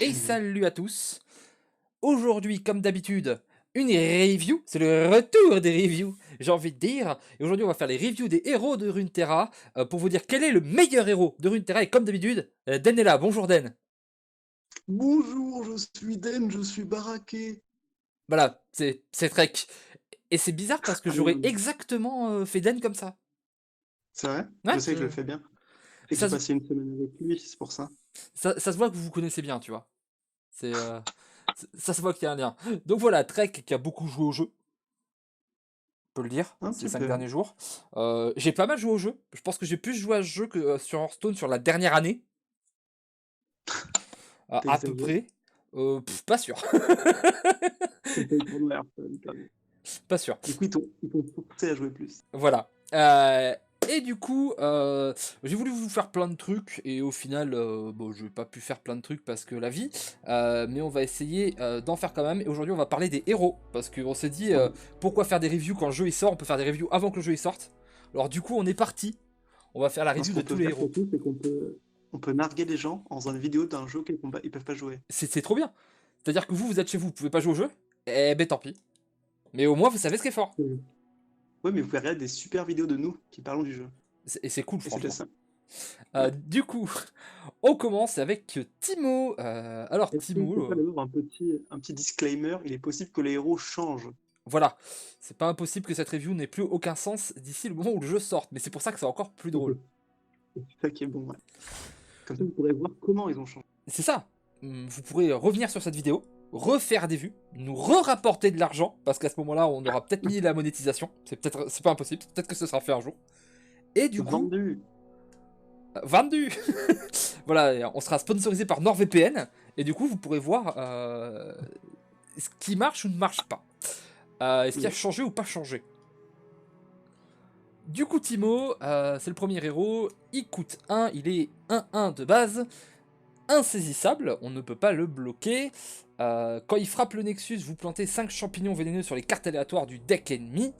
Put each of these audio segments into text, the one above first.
Et salut à tous. Aujourd'hui, comme d'habitude, une review. C'est le retour des reviews, j'ai envie de dire. Et aujourd'hui, on va faire les reviews des héros de Runeterra pour vous dire quel est le meilleur héros de Runeterra. Et comme d'habitude, Den est là. Bonjour Den. Bonjour, je suis Den, je suis baraqué. Voilà, c'est Trek. Et c'est bizarre parce que Ah, mais j'aurais oui. exactement fait Den comme ça. C'est vrai? Je Ouais, sais que je le fais bien. Et que j'ai ça, passé une semaine avec lui, c'est pour ça. ça se voit que vous vous connaissez bien, tu vois. C'est, ça se voit qu'il y a un lien. Donc voilà, Trek qui a beaucoup joué au jeu. Peut le dire, Un ces petit 5 peu. derniers jours. J'ai pas mal joué au jeu. Je pense que j'ai plus joué à ce jeu que sur Hearthstone sur la dernière année, à peu T'exagères. près. Pas sûr, C'est pas le tournoi Hearthstone, quand même. pas sûr. Du coup, ils t'ont forcé à jouer plus. Voilà. Et du coup, j'ai voulu vous faire plein de trucs et au final, bon, je n'ai pas pu faire plein de trucs parce que la vie, mais on va essayer d'en faire quand même. Et aujourd'hui, on va parler des héros parce qu'on s'est dit Ouais. pourquoi faire des reviews quand le jeu il sort. On peut faire des reviews avant que le jeu il sorte. Alors du coup, on est parti. On va faire la Non, ce review de qu'on tous peut les faire héros. surtout, c'est qu'on peut narguer les gens en faisant une vidéo d'un jeu qu'ils peuvent pas jouer. C'est trop bien. C'est-à-dire que vous êtes chez vous, vous pouvez pas jouer au jeu. Eh ben tant pis. Mais au moins, vous savez ce qui est fort. Oui, ouais, mais vous pouvez regarder des super vidéos de nous qui parlons du jeu. Et c'est cool, Et c'est déjà franchement. ça. Ouais. Du coup, on commence avec Timo. Alors, Est-ce qu'on peut Timo, pas d'abord un petit disclaimer? Il est possible que les héros changent. voilà. C'est pas impossible que cette review n'ait plus aucun sens d'ici le moment où le jeu sorte. Mais c'est pour ça que c'est encore plus drôle. C'est ça qui est bon, ouais. Comme ça, vous pourrez voir comment ils ont changé. C'est ça. Vous pourrez revenir sur cette vidéo, refaire des vues, nous re-rapporter de l'argent, parce qu'à ce moment-là, on aura peut-être mis la monétisation. C'est pas impossible. Peut-être que ce sera fait un jour. Et du coup, Vendu. vendu. Voilà, on sera sponsorisé par NordVPN et du coup vous pourrez voir ce qui marche ou ne marche pas. Est-ce qu'il a Yes. changé ou pas changé. Du coup Timo, c'est le premier héros, il coûte 1, il est 1-1 de base, insaisissable, on ne peut pas le bloquer. Quand il frappe le Nexus, vous plantez 5 champignons vénéneux sur les cartes aléatoires du deck ennemi.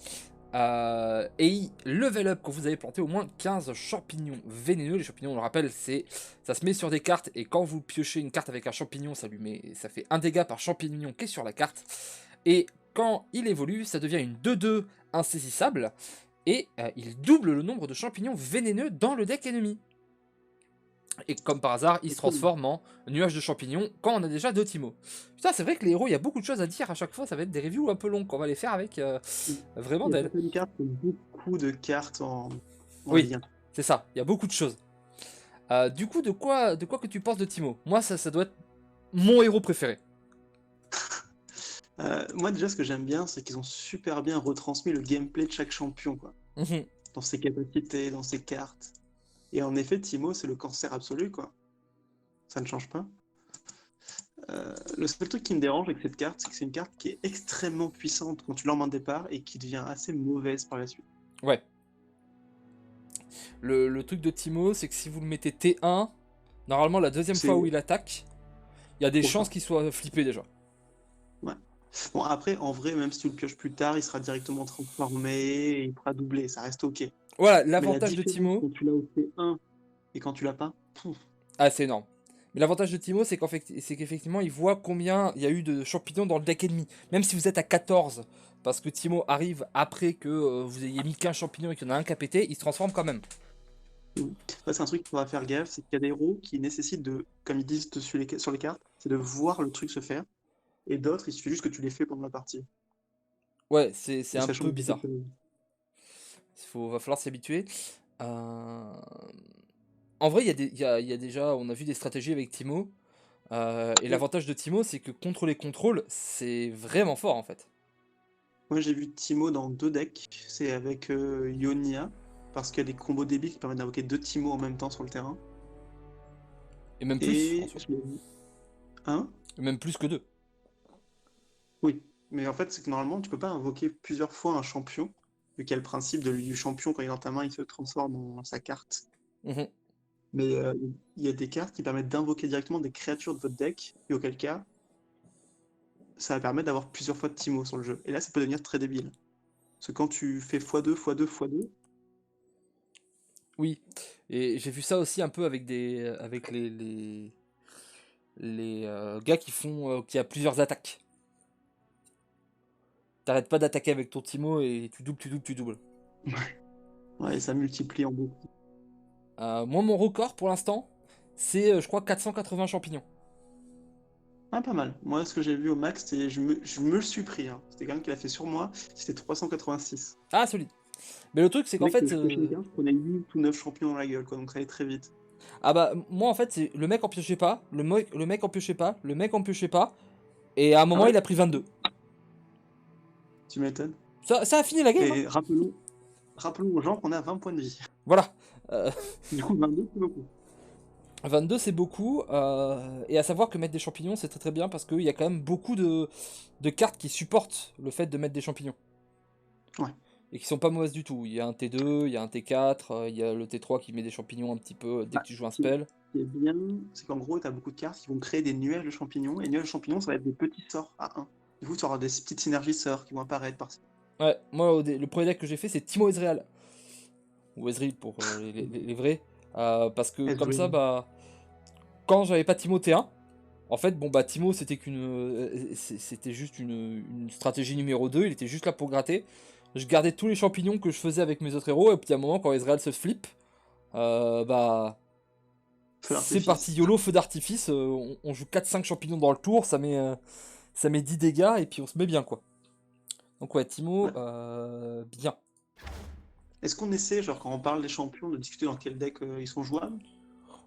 Et il level up quand vous avez planté au moins 15 champignons vénéneux. Les champignons, on le rappelle, ça se met sur des cartes et quand vous piochez une carte avec un champignon, ça fait un dégât par champignon qui est sur la carte. Et quand il évolue, ça devient une 2-2 insaisissable et il double le nombre de champignons vénéneux dans le deck ennemi. Et comme par hasard, il se Ok. transforme en nuage de champignons quand on a déjà 2 Timo. Putain, c'est vrai que les héros, il y a beaucoup de choses à dire à chaque fois. Ça va être des reviews un peu longues qu'on va les faire avec vraiment Il y a d'elle. certaines cartes qui ont beaucoup de cartes en Oui, lien. c'est ça, il y a beaucoup de choses. Du coup, de quoi que tu penses de Timo. Moi, ça doit être mon héros préféré. Moi, déjà, ce que j'aime bien, c'est qu'ils ont super bien retransmis le gameplay de chaque champion, quoi. Mhm. Dans ses capacités, dans ses cartes. Et en effet, Timo, c'est le cancer absolu, quoi. Ça ne change pas. Le seul truc qui me dérange avec cette carte, c'est que c'est une carte qui est extrêmement puissante quand tu l'as en main de départ et qui devient assez mauvaise par la suite. Ouais. Le truc de Timo, c'est que si vous le mettez T1, normalement, la deuxième fois où C'est il attaque, il y a des trop chances fort. qu'il soit flippé déjà. Ouais. Bon, après, en vrai, même si tu le pioches plus tard, il sera directement transformé et il pourra doubler, ça reste ok. Voilà, Mais la l'avantage de différence Timo. quand tu l'as au C1 et quand tu l'as pas, pouf. Ah, c'est énorme. Mais l'avantage de Timo, c'est qu'effectivement, il voit combien il y a eu de champignons dans le deck ennemi. Même si vous êtes à 14, parce que Timo arrive après que vous ayez mis 15 champignons et qu'il y en a un qui a pété, il se transforme quand même. Ça, c'est un truc qu'il faudra faire gaffe, c'est qu'il y a des héros qui nécessitent de, comme ils disent sur les cartes, c'est de voir le truc se faire, et d'autres, il suffit juste que tu les fais pendant la partie. Ouais, c'est Et un ça peu change beaucoup de bizarre. choses. Va falloir s'habituer. Euh, En vrai, il y a déjà, on a vu des stratégies avec Timo. Et Oui. l'avantage de Timo, c'est que contre les contrôles, c'est vraiment fort en fait. Moi, j'ai vu Timo dans 2 decks, c'est avec Ionia, parce qu'il y a des combos débiles qui permettent d'invoquer 2 Timo en même temps sur le terrain. Et même plus en Et soi. je l'ai vu. Hein? Et même plus que deux. Oui. Mais en fait, c'est que normalement, tu peux pas invoquer plusieurs fois un champion, vu qu'il y a le principe du champion, quand il est dans ta main, il se transforme en sa carte. Mhm. Mais il y a des cartes qui permettent d'invoquer directement des créatures de votre deck, et auquel cas, ça va permettre d'avoir plusieurs fois de Timo sur le jeu. Et là, ça peut devenir très débile. Parce que quand tu fais x2, x2, x2, Oui. Et j'ai vu ça aussi un peu avec avec gars qui a plusieurs attaques. T'arrêtes pas d'attaquer avec ton Timo et tu doubles, tu doubles, tu doubles. Ouais, ça multiplie en beaucoup. Moi, mon record pour l'instant, c'est, je crois, 480 champignons. Ah, pas mal. Moi, ce que j'ai vu au max, je me le suis pris, hein. C'était quelqu'un qui l'a fait sur moi, c'était 386. Ah, solide. Mais le truc, c'est Le qu'en mec, fait. je piochais une carte, je prenais 8 ou 9 champions dans la gueule, quoi, donc ça allait très vite. Ah bah, moi, en fait, c'est le mec en piochait pas, le mec en piochait pas, le mec en piochait pas, et à un Ah moment, ouais? il a pris 22. Tu m'étonnes. Ça a fini la game, hein. Et rappelons aux gens qu'on a 20 points de vie. Voilà. Euh, Du coup, 22, c'est beaucoup. 22, c'est beaucoup, et à savoir que mettre des champignons, c'est très très bien, parce qu'il y a quand même beaucoup de cartes qui supportent le fait de mettre des champignons. Ouais. Et qui sont pas mauvaises du tout. Il y a un T2, il y a un T4, il y a le T3 qui met des champignons un petit peu dès Bah, que tu joues un ce spell. qui est bien, c'est qu'en gros, tu as beaucoup de cartes qui vont créer des nuages de champignons, et nuages de champignons, ça va être des petits sorts à 1. Du coup, tu auras des petites synergies sorts qui vont apparaître par-ci. Ouais, moi, le premier deck que j'ai fait, c'est Timo Ezreal. Ou Ezreal pour les vrais. Parce que comme ça, Ezreal. bah, quand j'avais pas Timo T1, en fait, bon, bah, Timo, c'était juste une stratégie numéro 2, il était juste là pour gratter. Je gardais tous les champignons que je faisais avec mes autres héros, et puis à un moment, quand Ezreal se flip, bah, Feu c'est parti d'artifice. YOLO, feu d'artifice, on joue 4-5 champignons dans le tour, ça met 10 dégâts, et puis on se met bien, quoi. Donc ouais, Timo, Ouais. bien. Est-ce qu'on essaie, genre quand on parle des champions, de discuter dans quel deck ils sont jouables?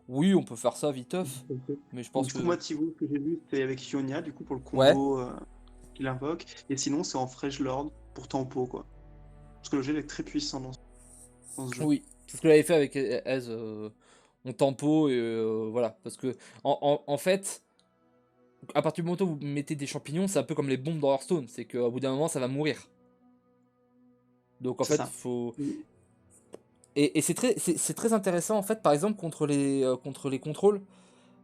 Oui, on peut faire ça viteuf, mais je pense Du coup, que... moi, Tivo, ce que j'ai vu, c'était avec Ionia, du coup, pour le Ouais, combo qu'il invoque. Et sinon, c'est en Fresh Lord pour tempo, quoi. Parce que le jeu est très puissant dans ce jeu. oui, c'est ce que j'avais fait avec Ez, on tempo, et voilà, parce que, en fait, à partir du moment où vous mettez des champignons, c'est un peu comme les bombes dans Hearthstone, c'est qu'au bout d'un moment, ça va mourir. Donc en C'est fait, ça. faut... Mm. Et c'est très intéressant, en fait, par exemple, contre les contrôles,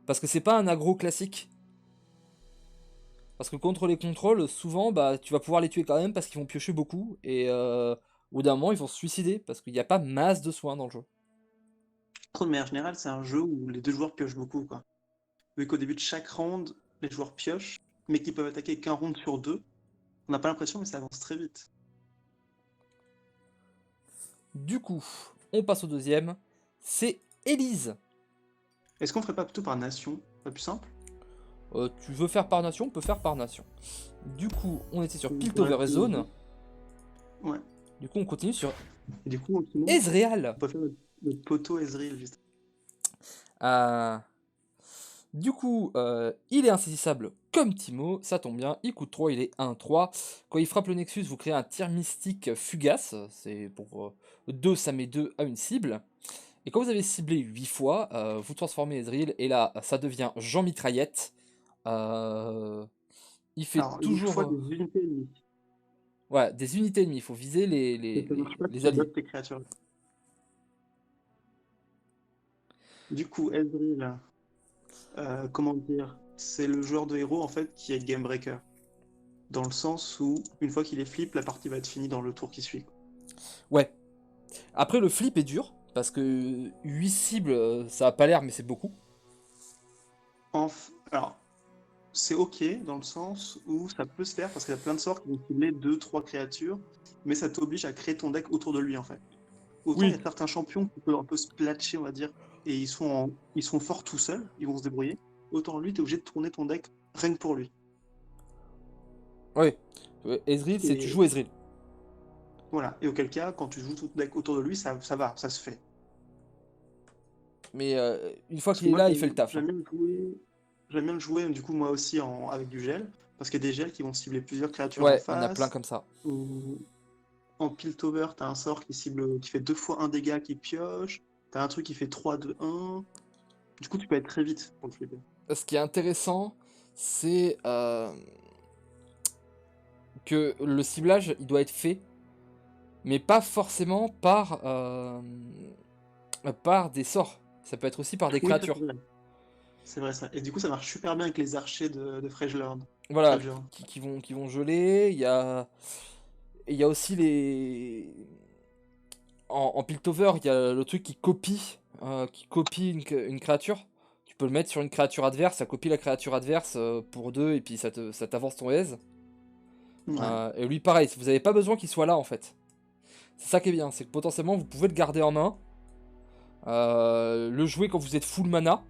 parce que c'est pas un aggro classique. Parce que contre les contrôles, souvent, bah, tu vas pouvoir les tuer quand même parce qu'ils vont piocher beaucoup. Et au bout d'un moment, ils vont se suicider parce qu'il n'y a pas masse de soins dans le jeu. De manière générale, c'est un jeu où les deux joueurs piochent beaucoup, quoi. Vu qu'au début de chaque round, les joueurs piochent, mais qu'ils peuvent attaquer qu'un round sur deux. On n'a pas l'impression, mais ça avance très vite. Du coup, on passe au deuxième. C'est Elise. Est-ce qu'on ferait pas plutôt par nation? Pas plus simple? Tu veux faire par nation, on peut faire par nation. Du coup, on était sur Ouais, Piltover et Zone. ouais. Du coup, on continue sur Et du coup, en ce moment, Ezreal. on peut faire notre poteau Ezreal, juste. Euh, Du coup, il est insaisissable comme Timo, ça tombe bien, il coûte 3, il est 1-3. Quand il frappe le Nexus, vous créez un tir mystique fugace, c'est pour 2, ça met 2 à une cible. Et quand vous avez ciblé 8 fois, vous transformez Ezreal, et là, ça devient Jean Mitraillette. Euh, il fait Alors, 8 toujours fois des unités ennemies. ouais, des unités ennemies, il faut viser Et ça marche pas si les tu alliés. bloques tes créatures. Du coup, Ezreal, comment dire, c'est le joueur de héros en fait qui est game breaker. Dans le sens où, une fois qu'il est flip, la partie va être finie dans le tour qui suit. Ouais. Après, le flip est dur, parce que 8 cibles, ça a pas l'air, mais c'est beaucoup. Alors, c'est ok dans le sens où ça peut se faire parce qu'il y a plein de sorts qui vont cibler 2, 3 créatures, mais ça t'oblige à créer ton deck autour de lui en fait. Autant il y Oui. a certains champions qui peuvent un peu splatcher, on va dire, et ils sont forts tout seuls, ils vont se débrouiller. Autant lui, t'es obligé de tourner ton deck rien que pour lui. Ouais. Ezreal, c'est tu Et joues Ezreal. voilà. Et auquel cas, quand tu joues tout ton deck autour de lui, ça va, ça se fait. Mais une fois Parce que qu'il est moi, là, il fait le taf, hein. j'aime bien le jouer du coup moi aussi avec du gel, parce qu'il y a des gels qui vont cibler plusieurs créatures en Ouais, il y en a plein face. comme ça. Ou en Piltover, t'as un sort qui fait 2 fois un dégât qui pioche. T'as un truc qui fait 3, 2, 1. Du coup, tu peux être très vite pour le flipper. Ce qui est intéressant, c'est que le ciblage, il doit être fait, mais pas forcément par des sorts. Ça peut être aussi par des Oui, ça c'est créatures. vrai. C'est vrai ça. Et du coup, ça marche super bien avec les archers de Freljord. Voilà, Freljord. qui vont geler. Il y a aussi en Piltover, il y a le truc qui copie une créature. peux le mettre sur une créature adverse, ça copie la créature adverse pour 2 et puis ça t'avance ton aise. Ouais. Et lui pareil, vous n'avez pas besoin qu'il soit là en fait. C'est ça qui est bien, c'est que potentiellement vous pouvez le garder en main, le jouer quand vous êtes full mana,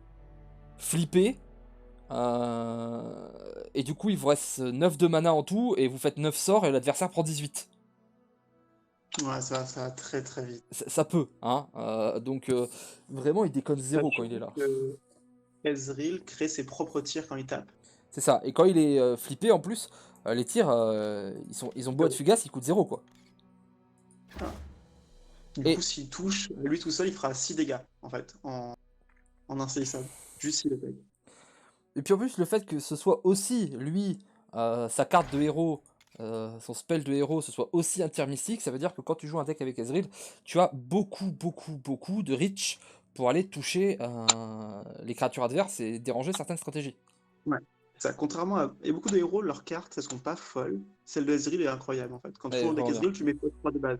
flipper, et du coup il vous reste 9 de mana en tout, et vous faites 9 sorts et l'adversaire prend 18. Ouais, ça va très très vite. Ça peut, hein. Donc vraiment il déconne zéro quand Sachant il est là. que Ezreal crée ses propres tirs quand il tape. C'est ça, et quand il est flippé en plus, les tirs, ils ont beau être fugaces, ils coûtent 0 quoi. Ah. Du Et, coup, s'il touche, lui tout seul, il fera 6 dégâts, en fait, en insaisissable. Juste s'il attaque. et puis en plus le fait que ce soit aussi lui, sa carte de héros, son spell de héros, ce soit aussi un tir mystique, ça veut dire que quand tu joues un deck avec Ezreal, tu as beaucoup de reach pour aller toucher les créatures adverses et déranger certaines stratégies. Ouais. Ça, contrairement à. Et beaucoup de héros, leurs cartes, elles sont pas folles. Celle de Ezreal est incroyable, en fait. Quand tu Ouais, joues en deck vraiment bien. Ezreal, tu mets pas 3 de base,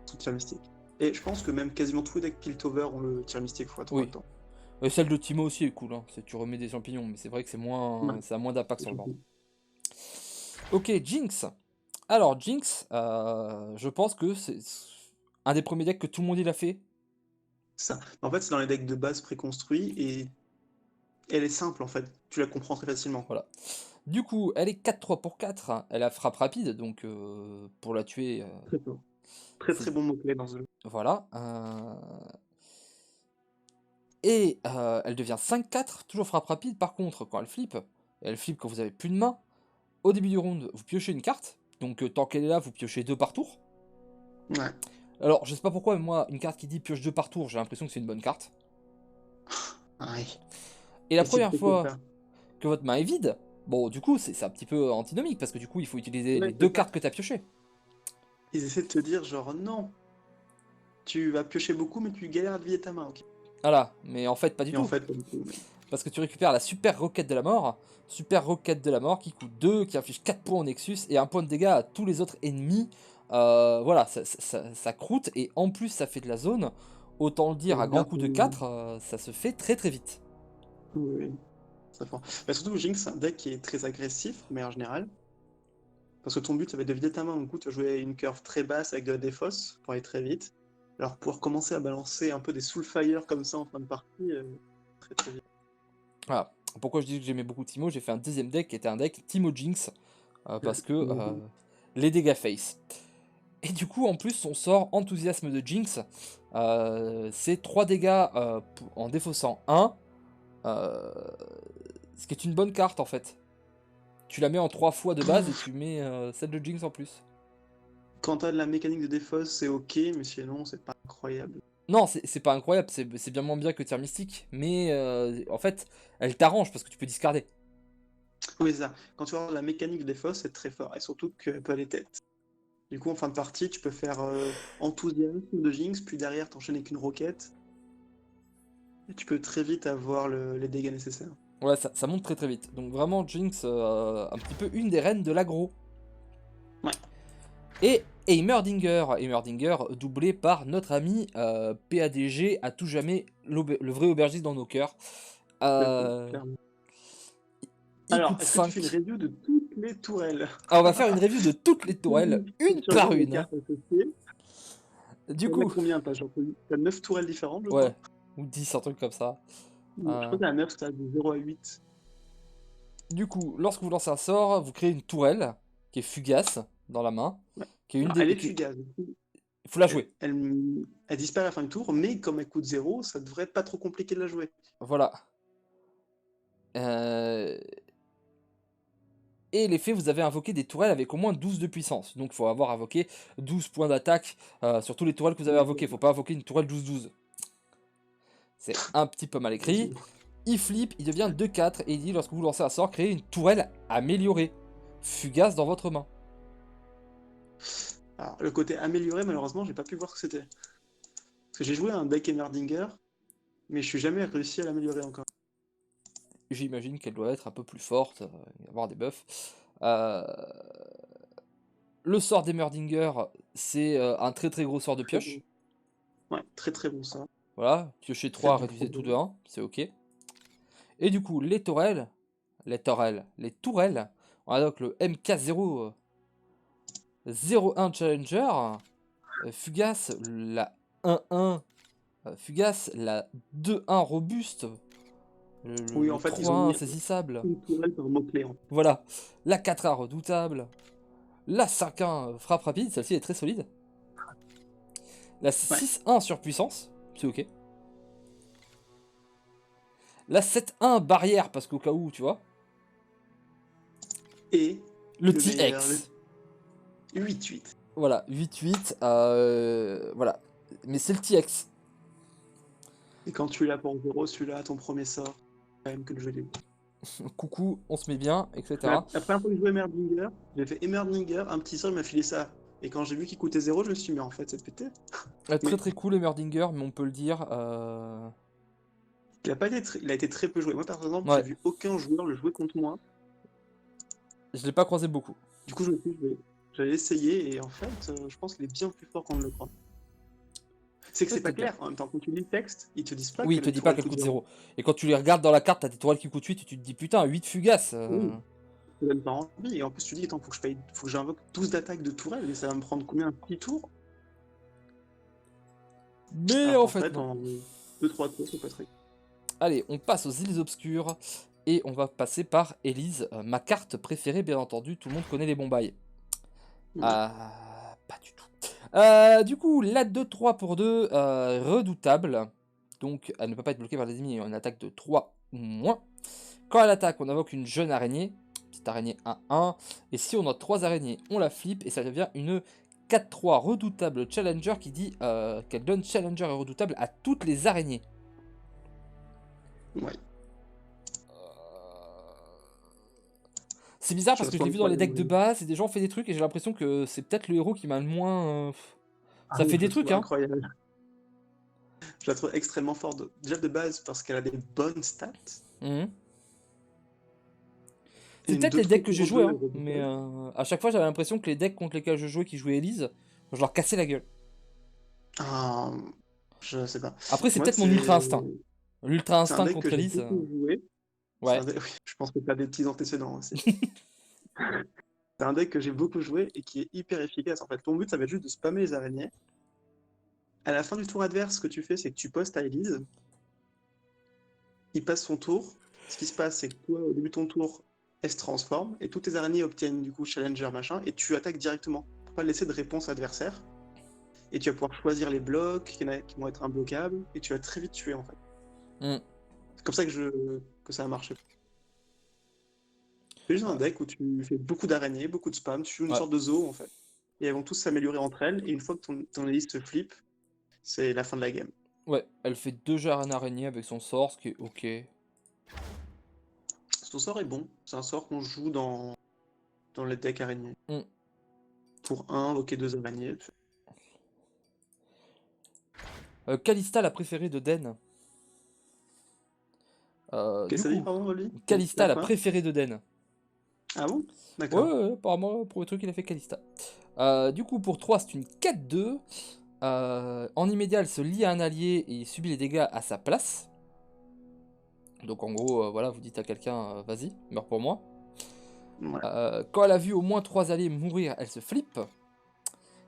son tir mystique. Et je pense que même quasiment tous les decks Piltover ont le tir mystique x3 Oui. dedans. Et celle de Timo aussi est cool, hein. Tu remets des champignons, mais c'est vrai que Ouais. ça a moins d'impact sur le board. Ok, Jinx. Alors, Jinx, je pense que c'est un des premiers decks que tout le monde il a fait. Ça. En fait, c'est dans les decks de base préconstruits et elle est simple, en fait. Tu la comprends très facilement. Voilà. Du coup, elle est 4-3 pour 4. Elle a frappe rapide, donc pour la tuer, Très fort. Très c'est... très bon mot-clé dans ce jeu. Voilà. Et elle devient 5-4, toujours frappe rapide. Par contre, quand elle flippe quand vous avez plus de main. Au début du round, vous piochez une carte. Donc tant qu'elle est là, vous piochez 2 par tour. Ouais. Alors, je sais pas pourquoi, mais moi, une carte qui dit pioche 2 par tour, j'ai l'impression que c'est une bonne carte. Ouais. Et la Et c'est première très cool fois ça. que votre main est vide, bon, du coup, c'est un petit peu antinomique, parce que du coup, il faut utiliser les Ouais, 2 c'est ça. cartes que tu as piochées. Ils essaient de te dire, genre, non, tu vas piocher beaucoup, mais tu galères à vider ta main, ok. Voilà, mais en fait, pas du Et en tout. fait, pas du tout. Parce que tu récupères la super roquette de la mort. Super roquette de la mort qui coûte 2, qui inflige 4 points au Nexus et 1 point de dégâts à tous les autres ennemis. Voilà, ça croûte et en plus ça fait de la zone. Autant le dire, Et à grand bien, coup de 4, ça se fait très vite. oui, oui, très fort. Mais surtout, Jinx, c'est un deck qui est très agressif, de manière générale. Parce que ton but, ça va être de vider ta main. Du coup, tu vas jouer une curve très basse avec de la défausse pour aller très vite. Alors, pouvoir commencer à balancer un peu des Soulfire comme ça en fin de partie, très très vite. Voilà. Pourquoi je dis que j'aimais beaucoup Timo, j'ai fait un deuxième deck qui était un deck Timo Jinx. Parce que les dégâts face. Et du coup, en plus, son sort enthousiasme de Jinx, c'est 3 dégâts en défaussant 1. Ce qui est une bonne carte en fait. Tu la mets en 3 fois de base et tu mets celle de Jinx en plus. Quand t'as de la mécanique de défausse, c'est ok, mais sinon, c'est pas incroyable. Non, c'est pas incroyable, c'est bien moins bien que Tir Mystique, mais en fait, elle t'arrange parce que tu peux discarder. Oui, c'est ça. Quand tu vas avoir de la mécanique de défausse, c'est très fort. Et surtout qu'elle peut aller tête. Du coup, en fin de partie, tu peux faire enthousiasme de Jinx, puis derrière, t'enchaîner avec une roquette. Et tu peux très vite avoir les dégâts nécessaires. Ouais, ça monte très vite. Donc vraiment, Jinx, un petit peu une des reines de l'aggro. Ouais. Et Heimerdinger, doublé par notre ami PADG, à tout jamais le vrai aubergiste dans nos cœurs. Clairement, Euh, clairement. il Alors, coûte est-ce que tu fais une 5. review de toutes les tourelles? Alors, on va faire une review de toutes les tourelles, Pour une par choisir les une. cartes associées. Du T'en as coup, combien? T'as 9 tourelles différentes, je ouais, crois. ou 10, un truc comme ça. Je Euh, crois que t'as 9, t'as de 0 à 8. du coup, lorsque vous lancez un sort, vous créez une tourelle qui est fugace dans la main, Ouais. qui est une Alors, elle des. est fugace. Il faut la Elle, jouer. elle, elle disparaît à la fin du tour, mais comme elle coûte 0, ça devrait être pas trop compliqué de la jouer. Voilà. Euh, Et l'effet, vous avez invoqué des tourelles avec au moins 12 de puissance. Donc il faut avoir invoqué 12 points d'attaque sur tous les tourelles que vous avez invoquées. Il faut pas invoquer une tourelle 12-12. C'est un petit peu mal écrit. Il flippe, il devient 2-4 et il dit lorsque vous lancez un sort, créez une tourelle améliorée, fugace dans votre main. Alors, le côté amélioré, malheureusement, j'ai pas pu voir ce que c'était. Parce que j'ai joué à un deck Emerdinger, mais je suis jamais réussi à l'améliorer encore. J'imagine qu'elle doit être un peu plus forte, avoir des buffs. Euh, Le sort d'Emerdinger, c'est un très gros sort de Très bon. pioche. Ouais, très très bon ça. Voilà, piocher Très 3, bon réduisez tout de problème. 1, c'est ok. Et du coup, les tourelles, on a donc le MK001 Challenger, Fugace, la 1-1, Fugace, la 2-1 Robuste, Oui, le en fait, ils ont 3-1 mis Insaisissable, une tourelle par mot-clé. voilà, la 4-1 Redoutable, la 5-1 Frappe Rapide, celle-ci est très solide, la Ouais. 6-1 Surpuissance, c'est ok, la 7-1 Barrière, parce qu'au cas où, tu vois, Et le le meilleur, TX, le 8-8. voilà, 8-8, voilà, mais c'est le TX. Et quand tu l'as pour 0, celui-là, ton premier sort, quand même que le jeu est beau. Coucou, on se met bien, La etc. première fois que je jouais Emerdinger, j'ai fait Emerdinger, un petit sort, il m'a filé ça. Et quand j'ai vu qu'il coûtait 0, je me suis dit, mais en fait, c'est pété. Très Mais très cool, Emerdinger, mais on peut le dire. il a, pas été il a été très peu joué. Moi, par exemple, j'ai Ouais, vu aucun joueur le jouer contre moi. je l'ai pas croisé beaucoup. Du coup, je me suis dit, j'allais essayer, et en fait, je pense qu'il est bien plus fort qu'on ne le croit. C'est que c'est pas Peut-être bien. clair. En même temps, quand tu lis le texte, ils te disent pas Oui, que il te le dit pas tourelle qu'elle coûte coûte 0. 0. Et quand tu les regardes dans la carte, t'as des tourelles qui coûtent 8 et tu te dis putain, 8 fugaces. Oui, ça donne pas envie. Et en plus, tu dis, attends, faut que j'invoque 12 d'attaques de tourelle, et ça va me prendre combien? 6 tours? Mais Alors en qu'en fait, fait, non. en 2-3 tours, c'est pas très. Allez, on passe aux îles obscures. Et on va passer par Elise, ma carte préférée, bien entendu. Tout le monde connaît les bons bails. Ouais. Pas du tout. Du coup, la 2-3 pour 2, redoutable. Donc, elle ne peut pas être bloquée par les ennemis en attaque de 3 ou moins. Quand elle attaque, on invoque une jeune araignée. Petite araignée 1-1. Et si on a 3 araignées, on la flippe. Et ça devient une 4-3 redoutable challenger qui dit qu'elle donne challenger et redoutable à toutes les araignées. Ouais. C'est bizarre Je parce la que je trouve l'ai vu dans les decks de incroyable. base et des gens ont fait des trucs et j'ai l'impression que c'est peut-être le héros qui m'a le moins. Ah Ça oui, fait je des la trouve trucs, hein. incroyable. Je la trouve extrêmement forte, déjà de base parce qu'elle a des bonnes stats. Mhm. Et C'est une peut-être deux les trois decks que j'ai pour joués, 2 hein, est mais redoutable. à chaque fois j'avais l'impression que les decks contre lesquels je jouais qui jouaient Elise, je leur cassais la gueule. Ah, je sais pas. Après, c'est Moi, peut-être mon ultra instinct. L'ultra c'est un instinct deck que contre j'ai Elise. beaucoup joué. Ouais. Oui, je pense que tu as des petits antécédents aussi. C'est un deck que j'ai beaucoup joué et qui est hyper efficace. En fait, ton but, ça va être juste de spammer les araignées. À la fin du tour adverse, ce que tu fais, c'est que tu postes à Elise. Il passe son tour. Ce qui se passe, c'est que toi, au début de ton tour, elle se transforme et toutes tes araignées obtiennent du coup Challenger machin et tu attaques directement pour pas laisser de réponse adversaire. Et tu vas pouvoir choisir les blocs, il y en a qui vont être imbloquables et tu vas très vite tuer en fait. Mm. C'est comme ça que ça a marché. C'est juste un Ouais. deck où tu fais beaucoup d'araignées, beaucoup de spam, tu joues une Ouais. sorte de zoo en fait. Et elles vont tous s'améliorer entre elles et une fois que ton hélice se flippe, c'est la fin de la game. Ouais. Elle fait 2 jets en araignée avec son sort, ce qui est ok. Son sort est bon, c'est un sort qu'on joue dans les decks araignées. Mm. Pour un, invoquer 2 araignées. Kalista, la préférée de Den. Qu'est-ce Du que ça dit, coup, pardon, Oli? Kalista, T'as la quoi? préférée de Den. Ah bon? Ouais, D'accord. ouais, ouais, apparemment, pour le truc, il a fait Kalista. Du coup, pour 3, c'est une 4-2. En immédiat, elle se lie à un allié et il subit les dégâts à sa place. Donc, en gros, voilà, vous dites à quelqu'un, vas-y, meurs pour moi. Ouais. Quand elle a vu au moins 3 alliés mourir, elle se flippe.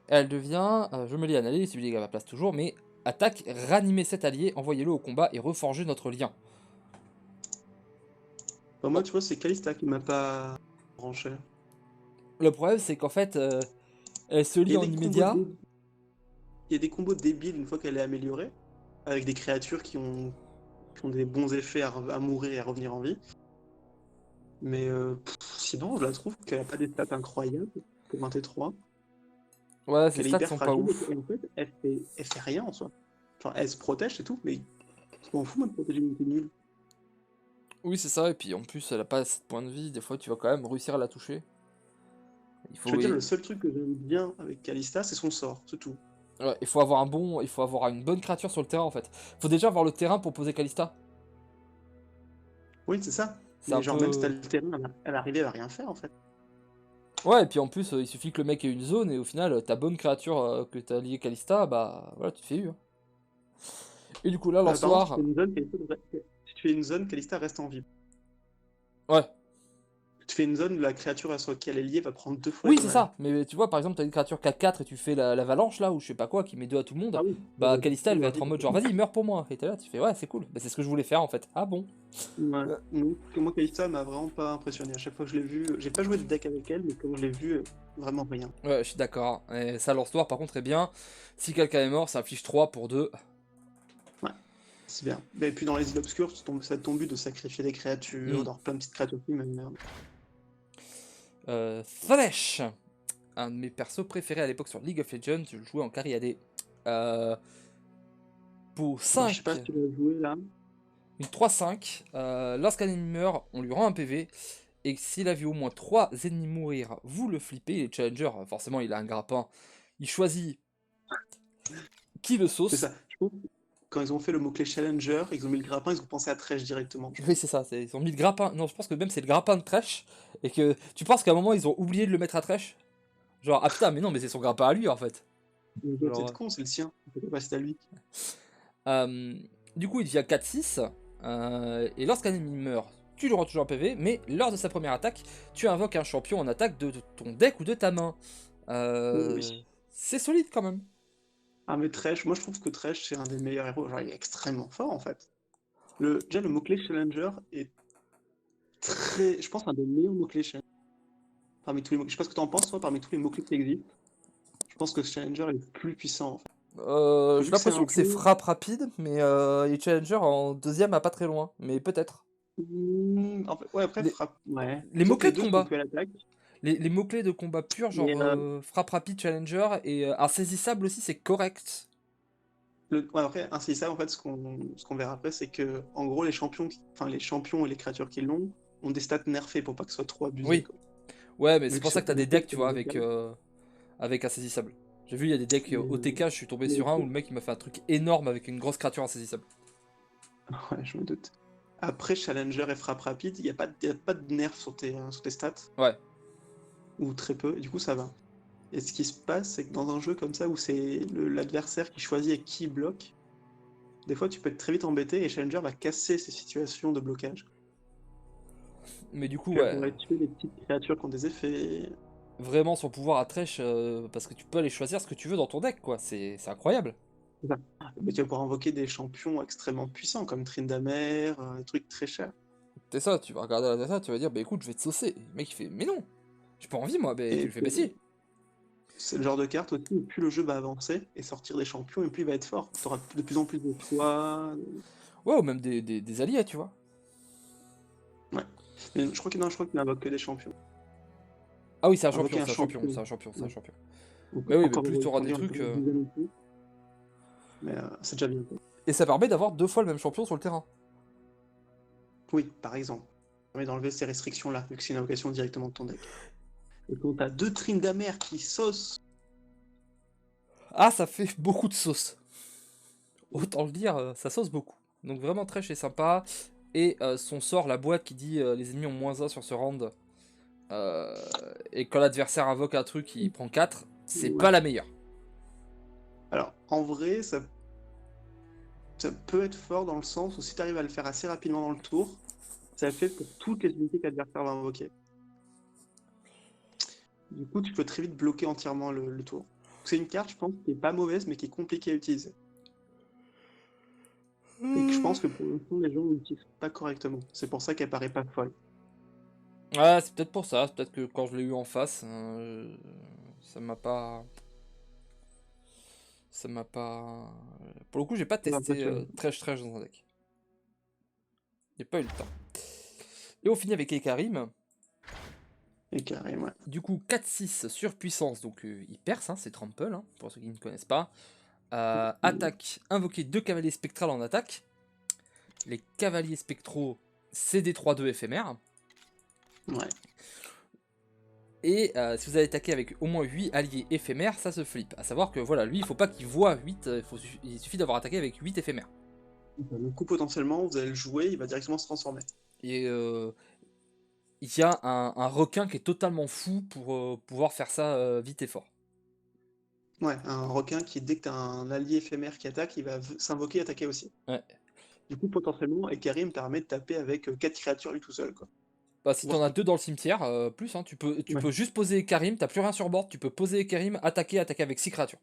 Elle devient, je me lie à un allié, il subit les dégâts à ma place toujours, mais attaque, ranimer cet allié, envoyez-le au combat et reforger notre lien. Bah, Bon, moi, tu vois, c'est Kalista qui m'a pas branché. le problème, c'est qu'en fait, elle se Il y lie a en des combos immédiat. il y a des combos débiles une fois qu'elle est améliorée, avec des créatures qui ont des bons effets à mourir et à revenir en vie. Mais sinon, je la trouve qu'elle a pas des stats incroyables pour un T3, Ouais, ses qu'elle est stats hyper sont pas fragile ouf. et en fait, elle fait rien en soi. Genre, elle se protège, c'est tout, mais je m'en fous, moi, de protéger une unité nulle. Oui, c'est ça, et puis en plus, elle a pas assez de points de vie, des fois, tu vas quand même réussir à la toucher. Il Je veux faut, dire, le seul truc que j'aime bien avec Kalista, c'est son sort, c'est tout. ouais, il faut avoir il faut avoir une bonne créature sur le terrain, en fait. Faut déjà avoir le terrain pour poser Kalista. Oui, c'est ça. C'est Mais un genre, même si t'as peu... le terrain, elle arrivait, elle va rien faire en fait. Ouais, et puis en plus, il suffit que le mec ait une zone, et au final, ta bonne créature que t'as liée Kalista, bah, voilà, tu te fais eu, hein. Et du coup, là, Par contre, si tu Lançoire... fais une zone, si tu fais une zone, Kalista reste en vie. Ouais. Tu fais une zone, la créature sur laquelle elle est liée va prendre 2 fois les Oui, c'est dommages. ça. Mais tu vois, par exemple, t'as une créature qui a 4 et tu fais l'avalanche là, ou je sais pas quoi, qui met 2 à tout le monde. Ah oui. Bah, Kalista, elle va être en mode genre, vas-y, meurs pour moi. Et t'es là, tu fais, ouais, c'est cool. Bah, c'est ce que je voulais faire en fait. Ah bon? Ouais. Donc, moi, Kalista m'a vraiment pas impressionné. À chaque fois que je l'ai vue, j'ai pas joué de deck avec elle, mais quand je l'ai vue, vraiment rien. Ouais, je suis d'accord. Et ça, lance noir, par contre, est bien. Si quelqu'un est mort, ça inflige 3 pour 2. Ouais, c'est bien. Et puis dans les îles obscures, c'est ton but de sacrifier des créatures, Mm. dans plein de petites créatures qui même merde. Thresh, un de mes persos préférés à l'époque sur League of Legends, je le jouais en carry AD. Pour Alors, je sais 5, pas si tu l'as joué là. une 3-5, lorsqu'un ennemi meurt, on lui rend un PV. Et s'il a vu au moins 3 ennemis mourir, vous le flippez. Les challengers, forcément, il a un grappin. Il choisit qui le C'est sauce. ça. Je pense que quand ils ont fait le mot-clé Challenger, ils ont mis le grappin, ils ont pensé à Thresh directement. Oui, c'est ça. Ils ont mis le grappin. Non, je pense que même c'est le grappin de Thresh. Et que tu penses qu'à un moment, ils ont oublié de le mettre à Thresh. Genre, ah putain, mais non, mais c'est son grappin à lui en fait. C'est Genre, con, c'est le sien. C'est pas c'est à lui. euh, du coup, il devient 4-6. Et lorsqu'un ennemi meurt, tu lui rends toujours un PV. Mais lors de sa première attaque, tu invoques un champion en attaque de ton deck ou de ta main. Oui. C'est solide quand même. Ah mais Thresh, moi je trouve que Thresh c'est un des meilleurs héros. Genre il est extrêmement fort en fait. Déjà le mot-clé Challenger est très, je pense, un des meilleurs mots-clés parmi tous les mots. Je sais pas ce que t'en penses toi, parmi tous les mots-clés qui existent. Je pense que Challenger est le plus puissant en fait. J'ai Vu que c'est l'impression un que c'est peu. frappe rapide, mais il est challenger en deuxième à pas très loin. Mais peut-être. En fait, ouais, après, Les, frappe. Ouais. les Disons que mots-clés les de deux sont combat. plus à l'attaque. Les mots-clés de combat pur, genre Mais frappe rapide, challenger, et insaisissable aussi, c'est correct. ouais, après, ainsi ça, en fait, ce qu'on verra après, c'est que, en gros, les champions, enfin, les champions et les créatures qui l'ont ont des stats nerfées pour pas que ce soit trop abusé, Oui, quoi. ouais, mais c'est Vu que pour ça sur que t'as ton des épée, decks, tu c'est vois, local. avec insaisissable. J'ai vu, il y a des decks Mais, OTK, je suis tombé mais sur un où le mec il m'a fait un truc énorme avec une grosse créature insaisissable. ouais, je me doute. Après, Challenger et frappe rapide, il y a pas de nerf sur tes stats, Ouais, ou très peu, et du coup, ça va. Et ce qui se passe, c'est que dans un jeu comme ça, où c'est l'adversaire qui choisit et qui bloque, des fois, tu peux être très vite embêté, et Challenger va casser ces situations de blocage. mais du coup, Tu vas ouais, pouvoir tuer les petites créatures qui ont des effets. vraiment son pouvoir à Thresh, parce que tu peux aller choisir ce que tu veux dans ton deck, quoi. C'est incroyable. C'est ça. Mais tu vas pouvoir invoquer des champions extrêmement puissants, comme Tryndamere, des trucs très chers. C'est ça, tu vas regarder la data, tu vas dire, bah écoute, je vais te saucer. Le mec il fait, mais non, j'ai pas envie moi, bah tu Et le fais, bah si. c'est le genre de carte aussi, où plus le jeu va avancer et sortir des champions, et plus il va être fort. Tu auras de plus en plus de choix. Ouais, ou même des alliés, tu vois. Ouais. Mais je crois qu'il n'invoque que des champions. Ah oui, c'est un Invoquer champion, un c'est un champion, c'est champion. un champion, c'est un Ouais. champion. Donc, Mais oui, mais encore plus heureux, t'auras on des dit, on n'a trucs. pas besoin non plus. Mais c'est déjà bien. Et ça permet d'avoir 2 fois le même champion sur le terrain. Oui, par exemple. Ça permet d'enlever ces restrictions-là, vu que c'est une invocation directement de ton deck. Et quand t'as deux Tryndamere qui saucent. Ah, ça fait beaucoup de sauce. Autant le dire, ça sauce beaucoup. Donc vraiment très chez sympa. Et son sort, la boîte qui dit les ennemis ont -1 sur ce round. Et quand l'adversaire invoque un truc, il prend 4. C'est Ouais. pas la meilleure. Alors, en vrai, ça peut être fort dans le sens où si tu arrives à le faire assez rapidement dans le tour, ça le fait pour toutes les unités que l'adversaire va invoquer. Du coup, tu peux très vite bloquer entièrement le tour. C'est une carte, je pense, qui est pas mauvaise, mais qui est compliquée à utiliser. Et que je pense que pour l'instant, les gens ne l'utilisent pas correctement. C'est pour ça qu'elle paraît pas folle. Ouais, c'est peut-être pour ça. C'est peut-être que quand je l'ai eu en face, ça m'a pas. Ça m'a pas. Pour le coup, j'ai pas Ça va testé impressionner. Thresh dans un deck. J'ai pas eu le temps. Et on finit avec Ekarim. Et carré, ouais. Du coup, 4-6 surpuissance, donc il perce, hein, c'est Trample, hein, pour ceux qui ne connaissent pas. Attaque, invoquer 2 cavaliers spectrales en attaque. Les cavaliers spectraux, c'est des 3-2 éphémères. Ouais. Et si vous allez attaquer avec au moins 8 alliés éphémères, ça se flippe. A savoir que voilà, lui, il faut pas qu'il voit 8, il suffit d'avoir attaqué avec 8 éphémères. Du coup, potentiellement, vous allez le jouer, il va directement se transformer. Et il y a un requin qui est totalement fou pour pouvoir faire ça vite et fort. Ouais, un requin qui, dès que t'as un allié éphémère qui attaque, il va s'invoquer et attaquer aussi. Ouais. Du coup, potentiellement, Ekarim permet de taper avec 4 créatures lui tout seul, quoi. Bah, si t'en Voire as plus. deux dans le cimetière, plus, hein, tu Ouais. peux juste poser Karim, t'as plus rien sur board, tu peux poser Karim, attaquer avec 6 créatures.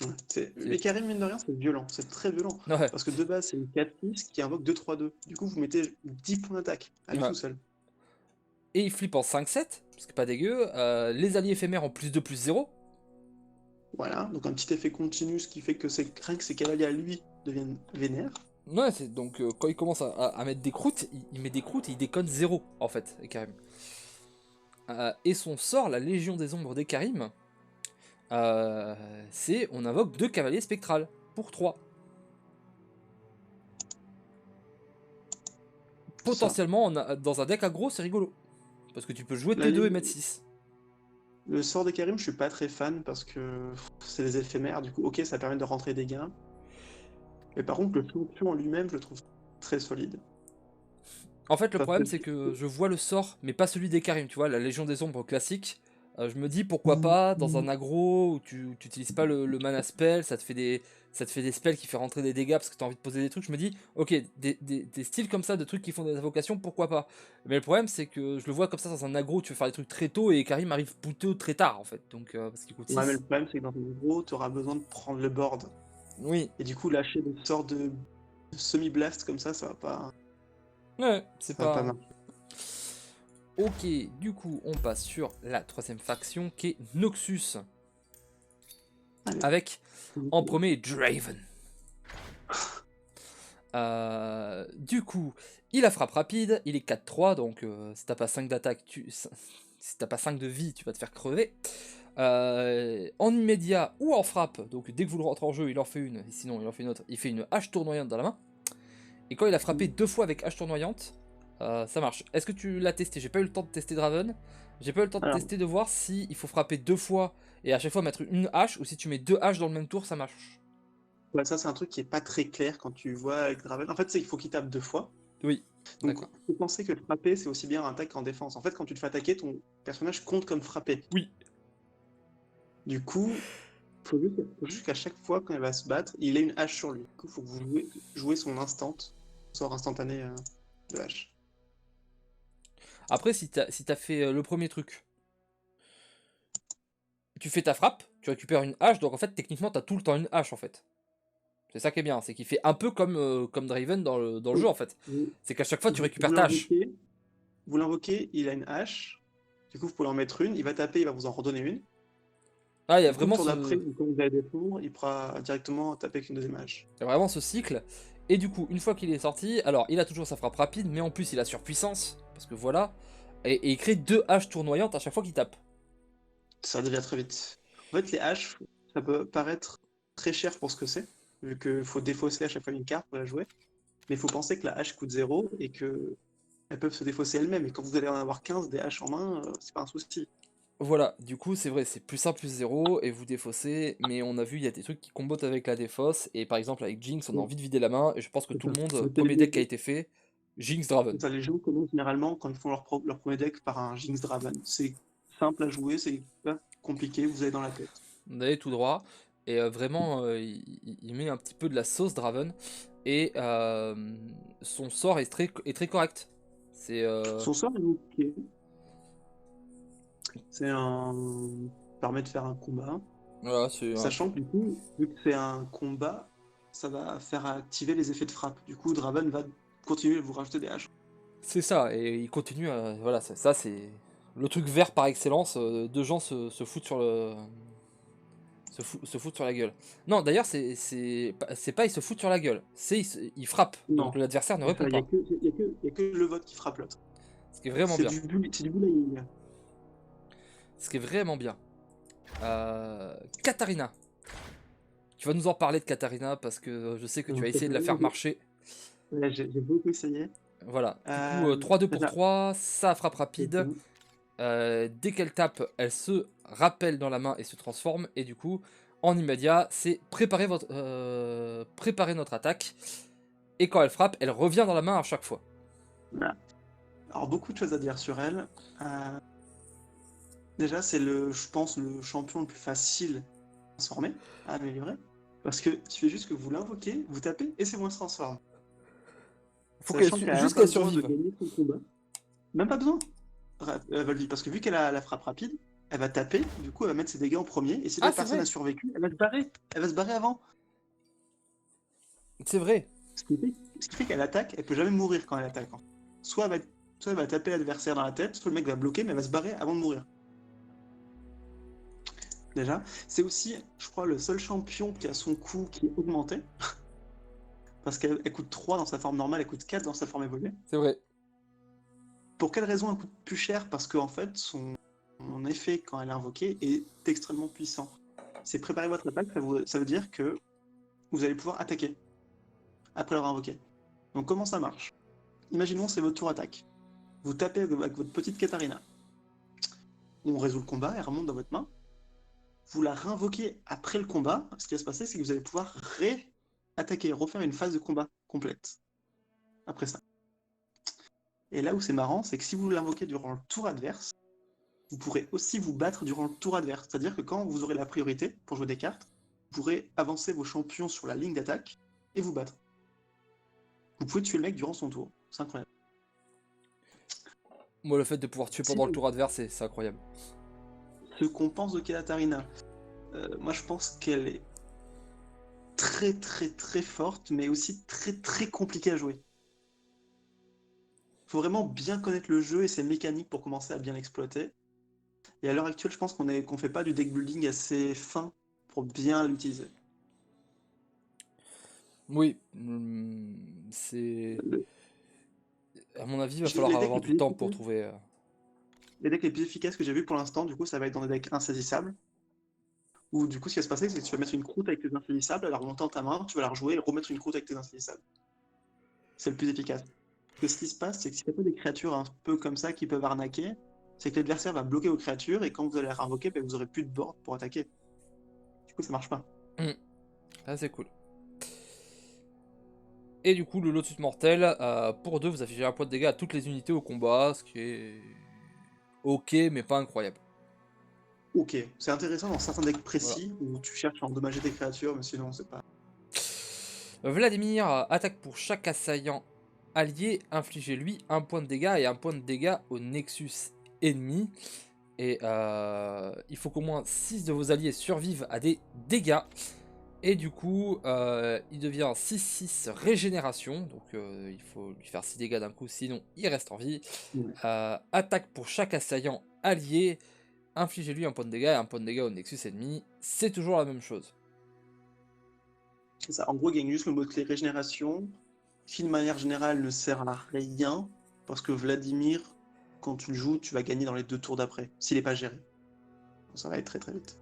Ouais. C'est... Ekarim, mine de rien, c'est violent, c'est très violent. Ouais, Parce que de base, c'est une 4-6 qui invoque 2-3-2. Du coup, vous mettez 10 points d'attaque à lui ouais. tout seul. Et il flippe en 5-7, ce qui est pas dégueu. Les alliés éphémères en +2/+0. Voilà, donc un petit effet continu, ce qui fait que rien que ses cavaliers à lui deviennent vénères. Ouais, c'est donc quand il commence à mettre des croûtes, il met des croûtes et il déconne 0 en fait, Karim. Et son sort, la Légion des Ombres d'Ekarim, c'est on invoque 2 cavaliers spectrales pour 3. Ça. Potentiellement, dans un deck aggro, c'est rigolo. Parce que tu peux jouer La T2 et ligne- mettre 6. Le sort d'Ekarim, je suis pas très fan parce que c'est les éphémères. Du coup, ok, ça permet de rentrer des gains. Mais par contre, le champion en lui-même, je le trouve très solide. En fait, le Ça problème, peut... c'est que je vois le sort, mais pas celui d'Ekarim, tu vois, la Légion des Ombres classique. Je me dis pourquoi pas dans un aggro où tu utilises pas le mana spell, ça te fait des spells qui fait rentrer des dégâts parce que tu as envie de poser des trucs. Je me dis, ok, des styles comme ça, de trucs qui font des invocations, pourquoi pas. Mais le problème, c'est que je le vois comme ça dans un aggro où tu veux faire des trucs très tôt et Ekarim arrive plutôt très tard en fait. Donc, parce qu'il coûte Ouais, mais 6. le problème, c'est que dans ton gros, tu auras besoin de prendre le board. Oui, Et du coup, lâcher des sorts de semi-blast comme ça ouais, c'est ça va pas pas. marcher. Ok, du coup, on passe sur la troisième faction qui est Noxus. Allez. Avec en premier Draven. Du coup, il a frappe rapide, il est 4-3, donc si t'as pas 5 d'attaque, si t'as pas 5 de vie, tu vas te faire crever. En immédiat ou en frappe, donc dès que vous le rentrez en jeu, il en fait une, et sinon il en fait une autre, il fait une hache tournoyante dans la main. Et quand il a frappé 2 fois avec hache tournoyante, ça marche. Est-ce que tu l'as testé? J'ai pas eu le temps de tester Draven. J'ai pas eu le temps de Alors, tester de voir si il faut frapper 2 fois et à chaque fois mettre une hache, ou si tu mets 2 haches dans le même tour, ça marche. ouais, ça, c'est un truc qui est pas très clair quand tu vois avec Draven. En fait, c'est qu'il faut qu'il tape 2 fois. Oui, Donc, d'accord. faut penser que le frapper, c'est aussi bien en attaque qu'en défense. En fait, quand tu te fais attaquer, ton personnage compte comme frappé. Oui. Du coup, faut juste qu'à chaque fois, quand il va se battre, il ait une hache sur lui. Du coup, faut que vous jouez son instant, sort instantané de hache. Après, si t'as fait le premier truc, tu fais ta frappe, tu récupères une hache, donc en fait, techniquement, t'as tout le temps une hache en fait. C'est ça qui est bien, c'est qu'il fait un peu comme Draven dans le jeu Oui. en fait. Vous, C'est qu'à chaque fois, tu vous récupères ta hache. l'invoquez, vous l'invoquez, il a une hache. Du coup, vous pouvez en mettre une. Il va taper, il va vous en redonner une. Ah, Du coup, le tour d'après, quand vous allez défendre, il pourra directement taper avec une deuxième hache. il y a vraiment ce cycle. Et du coup, une fois qu'il est sorti, alors il a toujours sa frappe rapide, mais en plus il a surpuissance, parce que voilà. Et il crée 2 haches tournoyantes à chaque fois qu'il tape. Ça devient très vite. En fait, les haches, ça peut paraître très cher pour ce que c'est, vu qu'il faut défausser à chaque fois une carte pour la jouer. Mais il faut penser que la hache coûte 0 et que elles peuvent se défausser elles-mêmes. Et quand vous allez en avoir 15 des haches en main, c'est pas un souci. Voilà, du coup, c'est vrai, c'est plus 1 plus 0 et vous défaussez, mais on a vu, il y a des trucs qui combattent avec la défausse, et par exemple, avec Jinx, on a Donc, envie de vider la main, et je pense que c'est tout ça. le monde, C'est premier deck qui a les, été fait, Jinx Draven. c'est ça, les gens commencent généralement quand ils font leur premier deck par un Jinx Draven. C'est simple à jouer, c'est pas compliqué, vous avez dans la tête. On allait tout droit, et vraiment, il met un petit peu de la sauce Draven, et son sort est très correct. C'est Son sort est ok. C'est un... permet de faire un combat. voilà, c'est Sachant que du coup, vu que c'est un combat, ça va faire activer les effets de frappe. Du coup, Draven va continuer à vous rajouter des haches. c'est ça, et il continue à, voilà, ça c'est le truc vert par excellence, deux gens se foutent sur le se foutent sur la gueule. Non, d'ailleurs, c'est pas ils se foutent sur la gueule, c'est ils frappent. Donc Non, l'adversaire ne c'est ça, répond pas. y a que le vote qui frappe l'autre. Ce qui est vraiment bien. C'est du bullying. Ce qui est vraiment bien. Katarina. Tu vas nous en parler de Katarina parce que je sais que tu as essayé de la faire marcher. Ouais, j'ai beaucoup essayé. Voilà. Du coup, 3-2 pour Déjà, 3, ça frappe rapide. Dès qu'elle tape, elle se rappelle dans la main et se transforme. Et du coup, en immédiat, c'est préparer notre attaque. Et quand elle frappe, elle revient dans la main à chaque fois. voilà. Alors, beaucoup de choses à dire sur elle. Déjà, c'est je pense, le champion le plus facile à transformer, à améliorer. Parce que tu fais juste que vous l'invoquez, vous tapez, et c'est bon, elle se transforme. Faut qu'elle Sachant qu'elle a même juste pas qu'elle besoin de survive. gagner son combat. Même pas besoin. Elle va le vivre parce que vu qu'elle a la frappe rapide, elle va taper, du coup elle va mettre ses dégâts en premier, et si Ah, la c'est personne a vrai. survécu, elle va se barrer. Elle va se barrer avant. C'est vrai. Ce qui fait qu'elle attaque, elle peut jamais mourir quand elle attaque, hein. Soit elle va taper l'adversaire dans la tête, soit le mec va bloquer, mais elle va se barrer avant de mourir. Déjà. C'est aussi, je crois, le seul champion qui a son coût qui est augmenté. Parce qu'elle coûte 3 dans sa forme normale, elle coûte 4 dans sa forme évoluée. C'est vrai. Pour quelle raison elle coûte plus cher? Parce qu'en fait, son effet quand elle est invoquée est extrêmement puissant. C'est préparer votre attaque, ça veut dire que vous allez pouvoir attaquer après l'avoir invoqué. Donc comment ça marche? Imaginons c'est votre tour attaque. Vous tapez avec votre petite Katarina. On résout le combat, elle remonte dans votre main. Vous la réinvoquez après le combat. Ce qui va se passer, c'est que vous allez pouvoir réattaquer, refaire une phase de combat complète après ça. Et là où c'est marrant, c'est que si vous l'invoquez durant le tour adverse, vous pourrez aussi vous battre durant le tour adverse. C'est-à-dire que quand vous aurez la priorité pour jouer des cartes, vous pourrez avancer vos champions sur la ligne d'attaque et vous battre. Vous pouvez tuer le mec durant son tour. C'est incroyable. Moi, le fait de pouvoir tuer Si pendant le tour adverse, c'est incroyable. ce qu'on pense de Katarina, moi je pense qu'elle est très très très forte, mais aussi très très compliquée à jouer. Faut vraiment bien connaître le jeu et ses mécaniques pour commencer à bien l'exploiter. Et à l'heure actuelle, je pense qu'on fait pas du deck building assez fin pour bien l'utiliser. Oui. C'est... Le- À mon avis, il va je dirais que falloir avoir du temps pour trouver... les decks les plus efficaces que j'ai vus pour l'instant, du coup, ça va être dans des decks insaisissables. Où du coup, ce qui va se passer, c'est que tu vas mettre une croûte avec tes insaisissables, elle va remonter en ta main, tu vas la rejouer et remettre une croûte avec tes insaisissables. C'est le plus efficace. Parce que ce qui se passe, c'est que si tu pas des créatures un peu comme ça qui peuvent arnaquer, c'est que l'adversaire va bloquer vos créatures et quand vous allez la réinvoquer, ben, vous aurez plus de board pour attaquer. Du coup, ça marche pas. Ah, c'est cool. Et du coup, le Lotus Mortel, pour 2, vous affichez un point de dégâts à toutes les unités au combat, ce qui est ok, mais pas incroyable. Ok, c'est intéressant dans certains decks Voilà. précis où tu cherches à endommager tes créatures, mais sinon, c'est pas. Vladimir attaque pour chaque assaillant allié, infligez-lui un point de dégâts et un point de dégâts au Nexus ennemi. Et il faut qu'au moins 6 de vos alliés survivent à des dégâts. Et du coup, il devient 6-6 régénération. Donc il faut lui faire 6 dégâts d'un coup, sinon il reste en vie. Ouais. Attaque pour chaque assaillant allié. Infligez-lui un point de dégâts et un point de dégâts au Nexus ennemi. C'est toujours la même chose. C'est ça. En gros, il gagne juste le mot-clé régénération, qui de manière générale ne sert à rien, parce que Vladimir, quand tu le joues, tu vas gagner dans les 2 tours d'après, s'il n'est pas géré. Ça va être très très vite.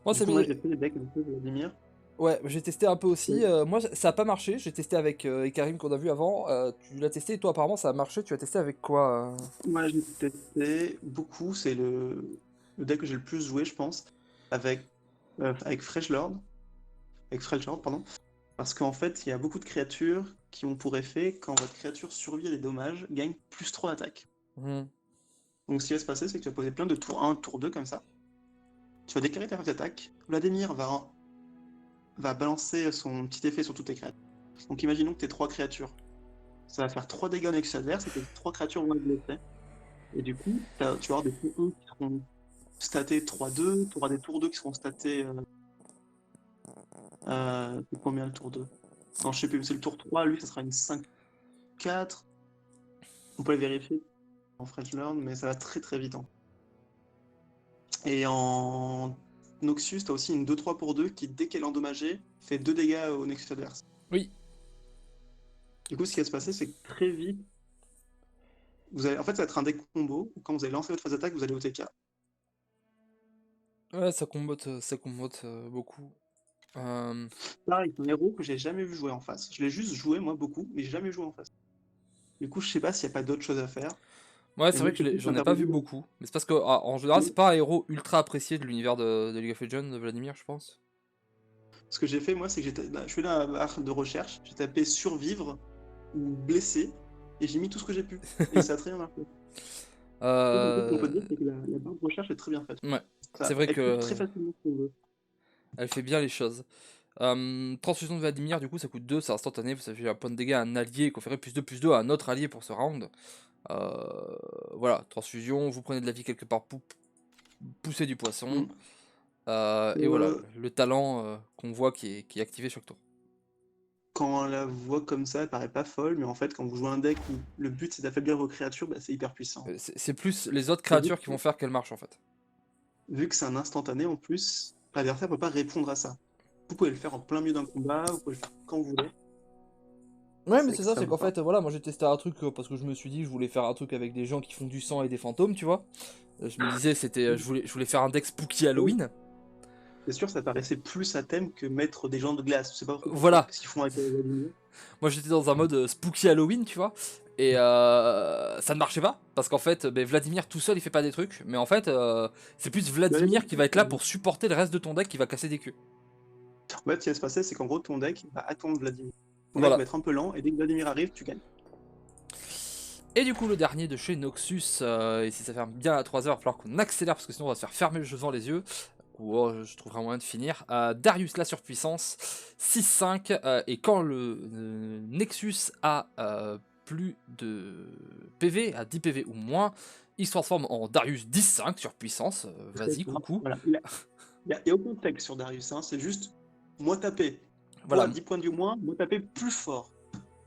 Moi, Du ça coup, moi m'est... j'ai fait les decks avec Vladimir. Ouais, j'ai testé un peu aussi. Oui. Moi, ça a pas marché. J'ai testé avec Karim qu'on a vu avant. Tu l'as testé et toi, apparemment, ça a marché. Tu as testé avec quoi Moi j'ai testé beaucoup, c'est le deck que j'ai le plus joué, je pense, avec Fresh Lord. Avec Fresh Lord, pardon. Parce qu'en fait, il y a beaucoup de créatures qui ont pour effet, quand votre créature survit à des dommages, gagne plus 3 d'attaque. Mhm. Donc ce qui va se passer, c'est que tu vas poser plein de tours 1, tour 2 comme ça. Tu vas déclarer ta phase d'attaque. Vladimir va balancer son petit effet sur toutes tes créatures. Donc imaginons que tu 3 créatures. Ça va faire 3 dégâts au nexus adverse et tes 3 créatures vont être blessées. Et du coup, tu vas avoir des tours 1 qui seront statés 3-2, tu auras des tours 2 qui seront statés. C'est combien le tour 2? Non, je sais plus, c'est le tour 3, lui, ça sera une 5-4. On peut le vérifier en French Learn, mais ça va très très vite, hein. Et en Noxus, tu as aussi une 2-3 pour 2 qui, dès qu'elle est endommagée, fait 2 dégâts au Nexus adverse. Oui. Du coup, ce qui va se passer, c'est que très vite, en fait, ça va être un deck combo où quand vous allez lancer votre phase d'attaque, vous allez au TK. Ouais, ça combote beaucoup. Pareil, c'est un héros que j'ai jamais vu jouer en face. Je l'ai juste joué, moi, beaucoup, mais j'ai jamais joué en face. Du coup, je sais pas s'il n'y a pas d'autres choses à faire. Ouais, Et c'est moi, vrai que c'est plus j'en ai pas vu intervenu. beaucoup. Mais c'est parce que, en général, c'est pas un héros ultra apprécié de l'univers de League of Legends, de Vladimir, je pense. Ce que j'ai fait, moi, c'est que je suis dans la barre de recherche, j'ai tapé survivre ou blessé, et j'ai mis tout ce que j'ai pu. Et ça a très bien marché. En fait, ce qu'on peut dire, c'est que la barre de recherche est très bien faite. Ouais, c'est Ça, vrai elle trouve que très facilement ce qu'on veut. elle fait bien les choses. Transfusion de Vladimir, du coup, ça coûte 2, c'est instantané. Vous savez, un point de dégâts à un allié et conférez +2/+2 à un autre allié pour ce round. Voilà, transfusion, vous prenez de la vie quelque part pour pousser du poisson. Mm. Et voilà, Euh, le talent qu'on voit qui est activé chaque tour. Quand on la voit comme ça, elle paraît pas folle, mais en fait, quand vous jouez un deck où le but c'est d'affaiblir vos créatures, bah, c'est hyper puissant. C'est plus les autres Et vu, créatures qui vont faire qu'elle marche en fait. vu que c'est un instantané en plus, l'adversaire peut pas répondre à ça. Vous pouvez le faire en plein milieu d'un combat, vous pouvez le faire quand vous voulez. Ouais, mais C'est c'est ça, c'est extrêmement qu'en fort. fait, voilà, moi j'ai testé un truc parce que je me suis dit, je voulais faire un truc avec des gens qui font du sang et des fantômes, tu vois. Je me disais, je voulais faire un deck spooky Oui. Halloween. C'est sûr, ça paraissait plus à thème que mettre des gens de glace. Je sais pas trop pourquoi. Voilà, Qu'est-ce qu'ils font avec les animaux? moi j'étais dans un mode spooky Halloween, tu vois. Et ça ne marchait pas, parce qu'en fait, ben, Vladimir tout seul il fait pas des trucs, mais en fait, c'est plus Mais Vladimir qui va être là pour supporter le reste de ton deck qui va casser des culs. en fait, ce qui va se passer, c'est qu'en gros, ton deck va attendre Vladimir. Ton deck Voilà. va être un peu lent, et dès que Vladimir arrive, tu gagnes. Et du coup, le dernier de chez Noxus, et si ça fait bien à 3 heures, il va falloir qu'on accélère parce que sinon on va se faire fermer le jeu devant les yeux. Je trouverai un moyen de finir. Darius la surpuissance, 6-5, et quand le Nexus a plus de PV, à 10 PV ou moins, il se transforme en Darius 10-5 surpuissance. Vas-y, coucou. Voilà. Il y a aucun texte sur Darius, hein, c'est juste moi taper. Voilà, Toi, 10 points du moins, moi taper plus fort.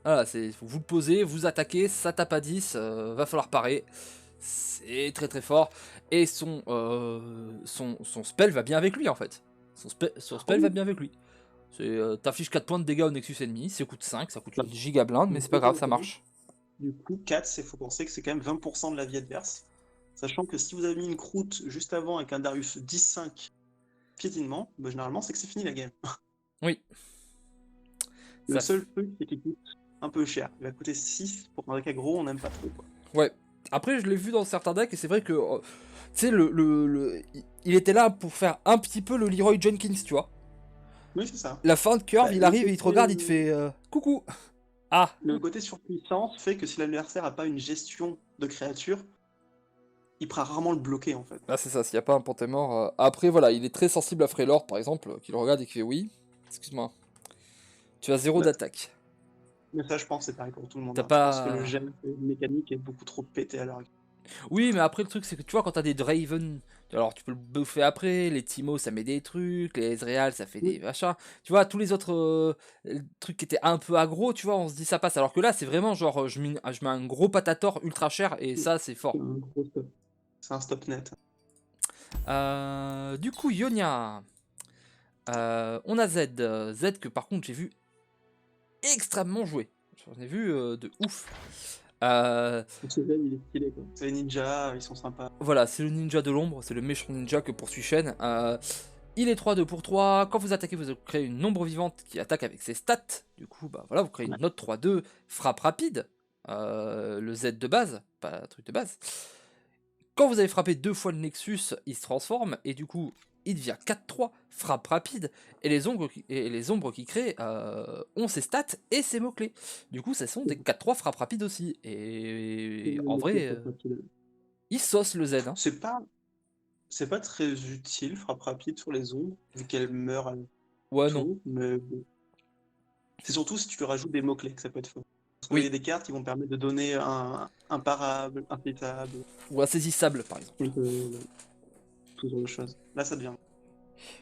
voilà vous le posez, vous attaquez, ça tape à 10, va falloir parer. C'est très très fort. Et son spell va bien avec lui en fait. Son spell va bien avec lui. T'affiches 4 points de dégâts au Nexus ennemi, ça coûte 5, ça coûte une giga blinde, mais c'est pas grave, ça marche. Du coup, 4, il faut penser que c'est quand même 20% de la vie adverse. Sachant que si vous avez mis une croûte juste avant avec un Darius 10-5 piétinement, bah, généralement c'est que c'est fini la game. Oui. Le Ça seul truc, c'est qu'il coûte un peu cher. Il va coûter 6 pour un deck aggro, on n'aime pas trop. Quoi. Ouais. Après, je l'ai vu dans certains decks et c'est vrai que. Tu sais, il était là pour faire un petit peu le Leroy Jenkins, tu vois. Oui, c'est ça. La fin de curve, Bah, il arrive et il te regarde, il te fait coucou. Ah, le côté surpuissance fait que si l'adversaire n'a pas une gestion de créature, il pourra rarement le bloquer en fait. ah c'est ça, s'il n'y a pas un Pantémort. Après, voilà, il est très sensible à Freylord, par exemple, qui le regarde et qui fait oui. Excuse-moi. Tu as 0 Bah, d'attaque. mais ça, je pense, c'est pareil pour tout le monde. T'as Hein. Je pense que le pas. gène mécanique est beaucoup trop pété à l'heure actuelle. Oui, mais après, le truc, c'est que tu vois, quand t'as des Draven, alors tu peux le buffer après, les Timo, ça met des trucs, les Ezreal, ça fait des Oui. machins. Tu vois, tous les autres trucs qui étaient un peu aggro, tu vois, on se dit ça passe. Alors que là, c'est vraiment genre, je mets un gros patator ultra cher et ça, c'est fort. C'est un gros stop. C'est un stop net. Du coup, Ionia. On a Z. Z que par contre, j'ai vu extrêmement jouer. J'en ai vu de ouf. Ce gène, il est stylé. Quoi. C'est les ninjas, ils sont sympas. Voilà, c'est le ninja de l'ombre, c'est le méchant ninja que poursuit Shen. Il est 3-2 pour 3. Quand vous attaquez, vous créez une ombre vivante qui attaque avec ses stats. Du coup, bah voilà, vous créez une note 3-2, frappe rapide. Le Z de base, pas un truc de base. Quand vous avez frappé 2 fois le Nexus, il se transforme et du coup, il devient 4-3, frappe rapide. Et les ombres qu'il crée ont ses stats et ses mots-clés. Du coup, ce sont des 4-3 frappe rapide aussi. Et en vrai, il sauce le Z. Hein. C'est pas très utile, frappe rapide sur les ombres, vu qu'elles meurent à Ouais, non. tout, mais bon. C'est surtout si tu lui rajoutes des mots-clés que ça peut être fun. Parce qu'il y Oui, a des cartes qui vont permettre de donner un imparable, inflétable, ou insaisissable par exemple. tout genre de choses. Là, ça devient.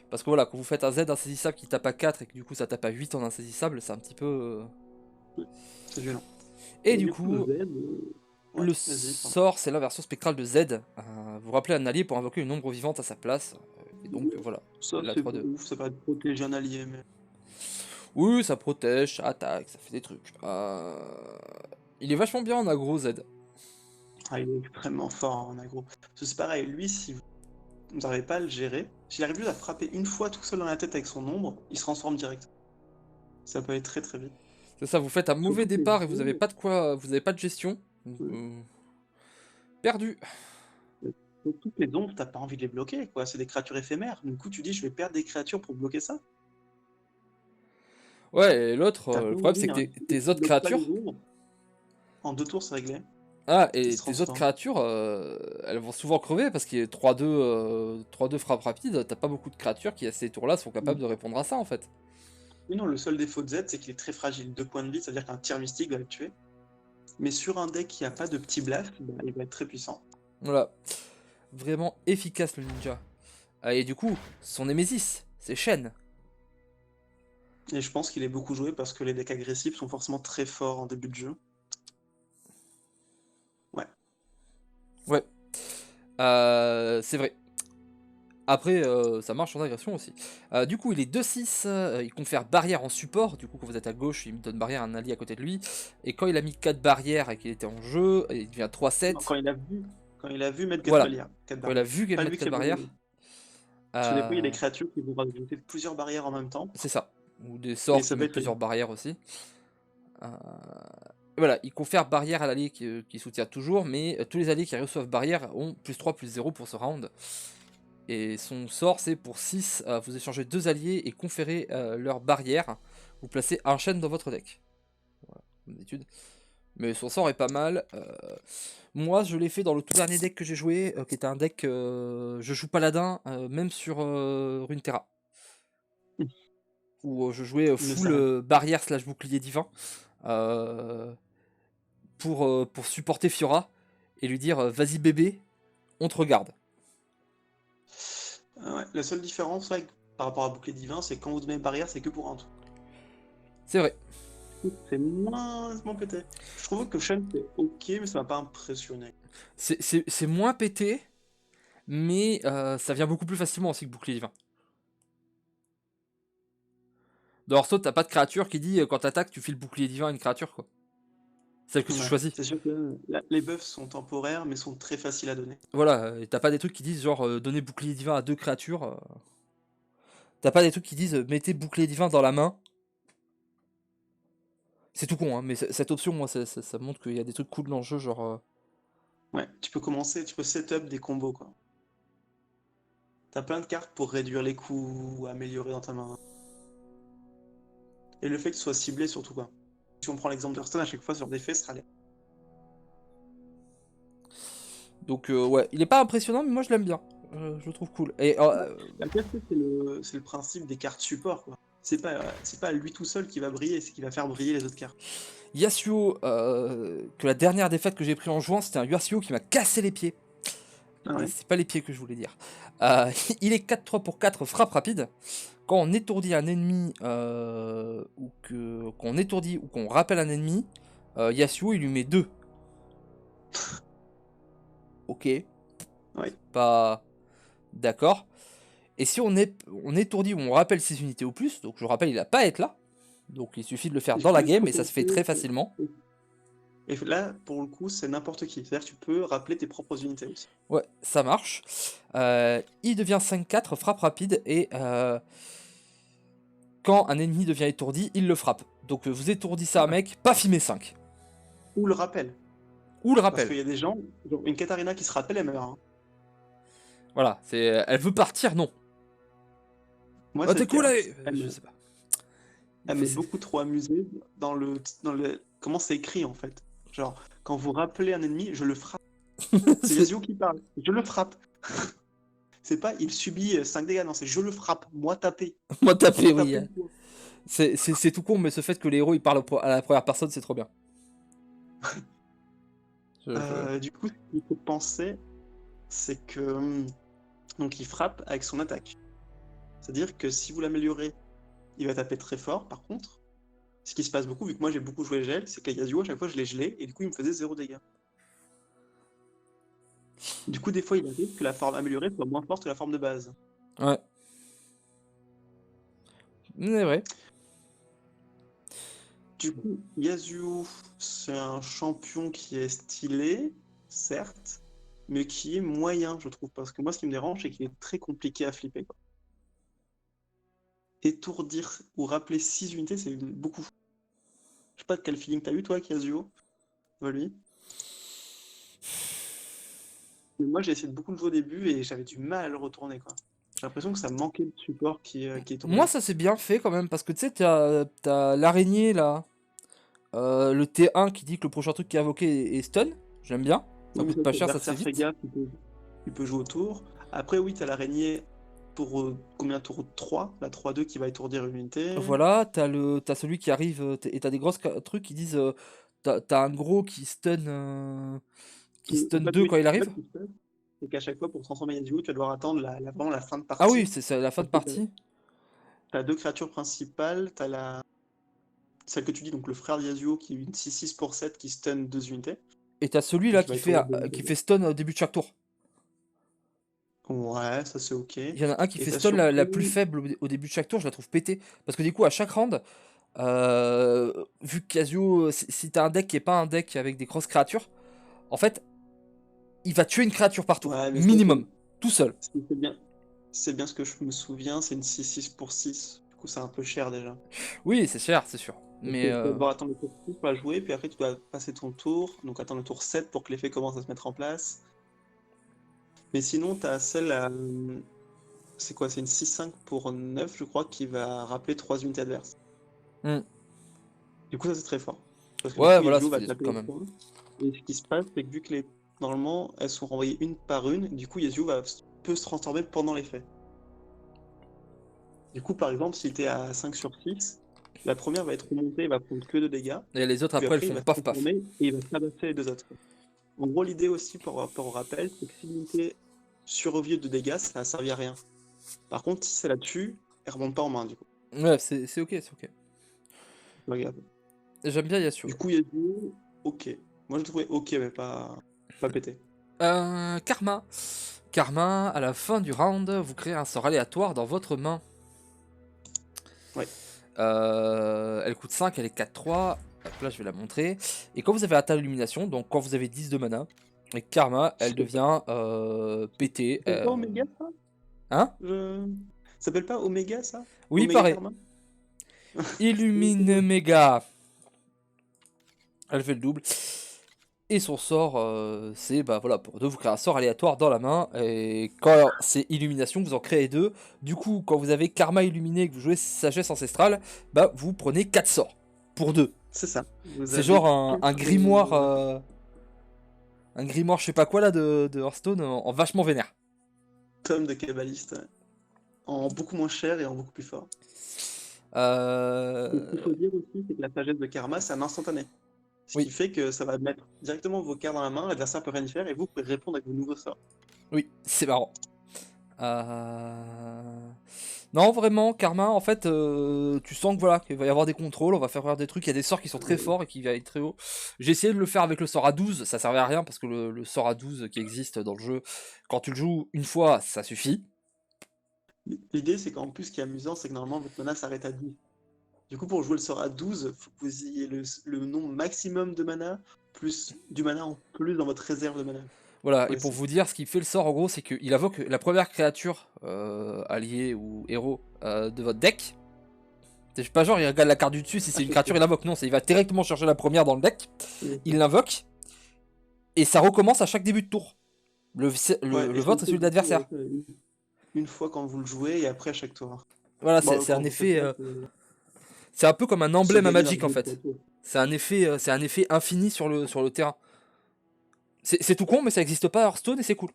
Parce que voilà, quand vous faites un Z insaisissable qui tape à 4 et que du coup ça tape à 8 en insaisissable, c'est un petit peu. C'est violent. Et du coup, le Z, ouais, le vas-y, pardon. sort, c'est la version spectrale de Z. Vous rappelez un allié pour invoquer une ombre vivante à sa place. Et donc voilà, Ça, la c'est 3-2. ouf, ça va protéger un allié, mais. Oui, ça protège, ça attaque, ça fait des trucs. Il est vachement bien en aggro Z. Ah, il est extrêmement fort en aggro. Parce que c'est pareil, lui, si vous n'arrivez pas à le gérer, s'il arrive juste à frapper une fois tout seul dans la tête avec son ombre, il se transforme direct. Ça peut aller très très vite. C'est ça, vous faites un mauvais Surtout que les départ et vous avez ombres, pas de quoi, vous avez pas de gestion. Perdu. surtout que les ombres, t'as pas envie de les bloquer, quoi. C'est des créatures éphémères. Du coup, tu dis, je vais perdre des créatures pour bloquer ça. Ouais, et l'autre, T'as le pas problème c'est envie, que hein. tes Tu autres bloques pas les créatures. ombres. En 2 tours, c'est réglé. Ah, Ils et se tes autres transforment. créatures, elles vont souvent crever parce qu'il y a 3-2 frappe rapide. T'as pas beaucoup de créatures qui, à ces tours-là, sont capables de répondre à ça en fait. Oui, non, le seul défaut de Z, c'est qu'il est très fragile. 2 points de vie, c'est-à-dire qu'un tir mystique va le tuer. Mais sur un deck qui a pas de petit blast, bah, il va être très puissant. Voilà. Vraiment efficace le ninja. Et du coup, son Némésis, c'est Shen. Et je pense qu'il est beaucoup joué parce que les decks agressifs sont forcément très forts en début de jeu. Ouais. Ouais. C'est vrai. Après, ça marche en agression aussi. Du coup, il est 2-6, il confère barrière en support. Du coup, quand vous êtes à gauche, il me donne barrière à un allié à côté de lui. Et quand il a mis 4 barrières et qu'il était en jeu, il devient 3-7. Non, quand il a vu mettre 4 Voilà. barrières. 4 Quand il a barrières. vu qu'elle Pas mettre lui qui 4 a barrières, brûlé. Parce que des fois, il y a des euh, créatures qui vont rajouter plusieurs barrières en même temps. c'est ça. Ou des Et sorts ça qui peut mettent être plusieurs barrières aussi. Euh, Voilà, il confère barrière à l'allié qui soutient toujours, mais tous les alliés qui reçoivent barrière ont +3/+0 pour ce round. Et son sort, c'est pour 6, vous échangez 2 alliés et conférez leur barrière. Vous placez un chaîne dans votre deck. Voilà, comme d'habitude. Mais son sort est pas mal. Moi, je l'ai fait dans le tout dernier deck que j'ai joué, qui était un deck. Je joue paladin, même sur Runeterra. Où je jouais il ne full s'arrête. barrière slash bouclier divin. euh, pour supporter Fiora et lui dire vas-y bébé, on te regarde. Ouais, la seule différence là, par rapport à bouclier divin, c'est que quand vous donnez barrière, c'est que pour un tour. C'est vrai. C'est moins pété. Je trouve que Shen c'est ok, mais ça m'a pas impressionné. C'est moins pété, mais ça vient beaucoup plus facilement aussi que bouclier divin. Dans Hearthstone, t'as pas de créature qui dit quand t'attaques, tu files bouclier divin à une créature, quoi. Celle que tu Ouais, choisis. c'est sûr que les buffs sont temporaires, mais sont très faciles à donner. Voilà, et t'as pas des trucs qui disent genre donner bouclier divin à 2 créatures. T'as pas des trucs qui disent mettez bouclier divin dans la main. C'est tout con, hein, mais cette option, moi, ça montre qu'il y a des trucs cool dans le jeu, genre. Ouais, tu peux set up des combos, quoi. T'as plein de cartes pour réduire les coûts ou améliorer dans ta main. Et le fait que ce soit ciblé, surtout, quoi. Si on prend l'exemple d'Hearthstone, à chaque fois sur des faits, ce sera les. Donc, ouais, il est pas impressionnant, mais moi je l'aime bien. Je le trouve cool. Et La pièce, c'est le principe des cartes support, quoi. C'est pas lui tout seul qui va briller, c'est qui va faire briller les autres cartes. Yasuo, que la dernière défaite que j'ai pris en jouant, c'était un Yasuo qui m'a cassé les pieds. Ah Et ouais. c'est pas les pieds que je voulais dire. Il est 4-3 pour 4 frappe rapide. Quand on étourdit un ennemi, qu'on étourdit ou qu'on rappelle un ennemi, Yasuo il lui met 2. Ok, Ouais. pas d'accord. Et si on étourdit ou on rappelle ses unités au plus, donc je rappelle, il a pas à être là. Donc il suffit de le faire Et je dans la pense game qu'il et faut ça se fait penser très facilement. Et là, pour le coup, c'est n'importe qui. C'est-à-dire que tu peux rappeler tes propres unités aussi. Ouais, ça marche. Il devient 5-4, frappe rapide, et quand un ennemi devient étourdi, il le frappe. Donc vous étourdissez un Ouais. mec, paf, il met 5. Ou le rappel. Ou le Parce rappel. qu'il y a des gens, genre une Katarina qui se rappelle, elle meurt. Hein. Voilà, elle veut partir, non. Moi, Oh, t'es cette cool, carte, allez elle Je me, sais pas. Il elle fait m'est beaucoup trop amusée dans le comment c'est écrit en fait. Genre, quand vous rappelez un ennemi, je le frappe. C'est c'est- Yasuo qui parle. Je le frappe. C'est pas il subit 5 dégâts, non, c'est je le frappe. Moi taper. Moi taper, Moi oui. taper le point. C'est tout con, mais ce fait que les héros ils parlent à la première personne, c'est trop bien. Du coup, ce qu'il faut penser, c'est que donc il frappe avec son attaque. C'est-à-dire que si vous l'améliorez, il va taper très fort. Par contre, ce qui se passe beaucoup, vu que moi j'ai beaucoup joué gel, c'est qu'à Yasuo, à chaque fois je l'ai gelé et du coup il me faisait 0 dégâts. Du coup, des fois il arrive que la forme améliorée soit moins forte que la forme de base. Ouais. C'est vrai. Du coup, Yasuo, c'est un champion qui est stylé, certes, mais qui est moyen, je trouve. Parce que moi, ce qui me dérange, c'est qu'il est très compliqué à flipper, quoi. Étourdir ou rappeler 6 unités, c'est beaucoup. Je sais pas quel feeling t'as eu, toi, avec Yasuo, lui. Mais moi, j'ai essayé de beaucoup le jouer au début et j'avais du mal à le retourner, quoi. J'ai l'impression que ça manquait de support qui est Moi, tourné. ça c'est bien fait quand même, parce que tu sais, t'as l'araignée là, le T1 qui dit que le prochain truc qui est invoqué est stun. J'aime bien. Ça Oui, mais coûte ça, pas c'est cher, ça se fait Berserk, fais vite. gaffe, tu peux jouer autour. Après, oui, t'as l'araignée combien tour 3, la 3-2 qui va étourdir une unité. Voilà, t'as celui qui arrive, et t'as des grosses trucs qui disent, t'as un gros qui stun En fait, 2 oui, quand il en fait, arrive. ce qui se passe, c'est qu'à chaque fois, pour transformer Yasuo, tu vas devoir attendre vraiment la fin de Ah oui, partie. c'est la fin de Parce que tu partie. as deux créatures principales. Tu as celle que tu dis, donc le frère de Yasuo, qui est une 6-6 pour 7 qui stun 2 unités. Et t'as Et celui-là qui va étourdir 2 unités. qui fait stun au début de chaque tour. Ouais, ça c'est ok. Il y en a un qui Et fait t'as stun la plus surtout. faible au début de chaque tour, je la trouve pétée. Parce que du coup, à chaque round, vu que Yasuo, si t'as un deck qui est pas un deck avec des grosses créatures, en fait, il va tuer une créature par tour. Ouais, mais ça, Minimum. Tout seul. c'est bien. C'est bien ce que je me souviens, c'est une 6-6 pour 6. Du coup, c'est un peu cher déjà. Oui, c'est cher, c'est sûr. Donc, Mais tu vas devoir attendre le tour 6 pour la jouer, puis après, tu dois passer ton tour. Donc, attendre le tour 7 pour que l'effet commence à se mettre en place. Mais sinon, tu as celle à. C'est quoi? C'est une 6-5 pour 9, je crois, qui va rappeler 3 unités adverses. hmm. Du coup, ça, c'est très fort. Parce que du Ouais, coup, voilà, Yasuo ça fait va des trucs taper quand les même. points. Et ce qui se passe, c'est que vu que normalement, elles sont renvoyées une par une, du coup, Yasuo peut se transformer pendant l'effet. Du coup, par exemple, si tu es à 5 sur 6, la première va être remontée, elle va prendre que 2 dégâts. Et les autres Puis après, elles après, il font va se paf paf. transformer et il va tabasser les deux autres. En gros, l'idée aussi, par rapport au rappel, c'est que si l'unité survit de dégâts, ça n'a servi à rien. Par contre, si ça la tue, elle remonte pas en main, du coup. Ouais, c'est ok, c'est ok. Regarde. J'aime bien Yasuo. Du coup, Yasuo, ok. Moi, je trouvais ok, mais pas pété. Karma. Karma, à la fin du round, vous créez un sort aléatoire dans votre main. Ouais. Elle coûte 5, elle est 4-3. Hop, là, je vais la montrer. Et quand vous avez atteint l'illumination, donc quand vous avez 10 de mana, et Karma, elle devient pétée. Ça s'appelle pas Oméga, ça? Hein? Ça s'appelle pas Oméga, ça? Oui, Oméga pareil. Karma? Illumine méga. Elle fait le double. Et son sort, c'est bah voilà, pour 2, vous créez un sort aléatoire dans la main. Et quand c'est illumination, vous en créez 2. Du coup, quand vous avez karma illuminé et que vous jouez sagesse ancestrale, bah vous prenez 4 sorts pour 2. C'est ça. Vous C'est avez genre un quatre, grimoire. Un grimoire, je sais pas quoi là de Hearthstone en vachement vénère. tomes de Kabbaliste, ouais. En beaucoup moins cher et en beaucoup plus fort. Et ce qu'il Euh... faut dire aussi, c'est que la sagesse de Karma, c'est un instantané. Ce qui Oui, fait que ça va mettre directement vos cartes dans la main, l'adversaire peut rien y faire et vous pouvez répondre avec vos nouveaux sorts. oui, c'est marrant. Euh... Non, vraiment, Karma, en fait, tu sens que voilà, qu'il va y avoir des contrôles, on va faire des trucs, il y a des sorts qui sont très forts et qui vont être très hauts. J'ai essayé de le faire avec le sort à 12, ça servait à rien parce que le sort à 12 qui existe dans le jeu, quand tu le joues une fois, ça suffit. L'idée, c'est qu'en plus, ce qui est amusant, c'est que normalement, votre mana s'arrête à 10. Du coup, pour jouer le sort à 12, faut que vous ayez le nombre maximum de mana, plus du mana en plus dans votre réserve de mana. Voilà, et Ouais, pour c'est vous dire, ce qui fait le sort en gros, c'est qu'il invoque la première créature alliée ou héros de votre deck. C'est pas genre il regarde la carte du dessus, si c'est une créature, il l'invoque. Non, il va directement chercher la première dans le deck, il l'invoque, et ça recommence à chaque début de tour. ouais, Le et ça, vote, c'est celui de l'adversaire. une fois quand vous le jouez et après à chaque tour. Voilà, Bon, c'est un quand vous faites effet. ça, C'est un peu comme un se emblème à gagner dans Magic en le fait. plateau. C'est un effet infini sur le terrain. C'est tout con, mais ça existe pas à Hearthstone et c'est cool.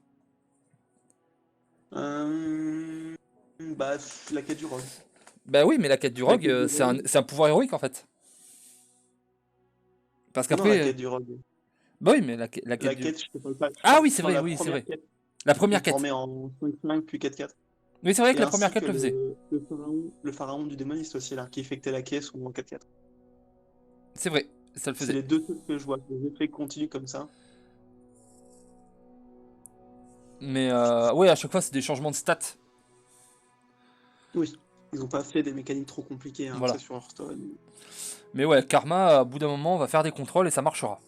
Bah, la quête du rogue. Bah oui, mais la quête du La rogue, quête du rogue. c'est un pouvoir héroïque en fait. Parce Non, la qu'après. quête du rogue. Bah oui, mais la quête La du. quête, je te parle pas. Je Ah parle oui, c'est dans vrai, la oui, c'est première vrai. quête La qui se première quête. transformait en 5-5 puis 4-4. Oui, c'est vrai que Et la première ainsi quête que le faisait. le pharaon du démoniste aussi, là, qui effectuait la caisse ou en 4-4. C'est vrai, ça le C'est faisait. les deux trucs que je vois. Les effets continuent comme ça. Mais ouais, à chaque fois, c'est des changements de stats. Oui. Ils ont pas fait des mécaniques trop compliquées, hein, tu sais, Voilà. sur Hearthstone. Mais ouais, Karma, à bout d'un moment, on va faire des contrôles et ça marchera.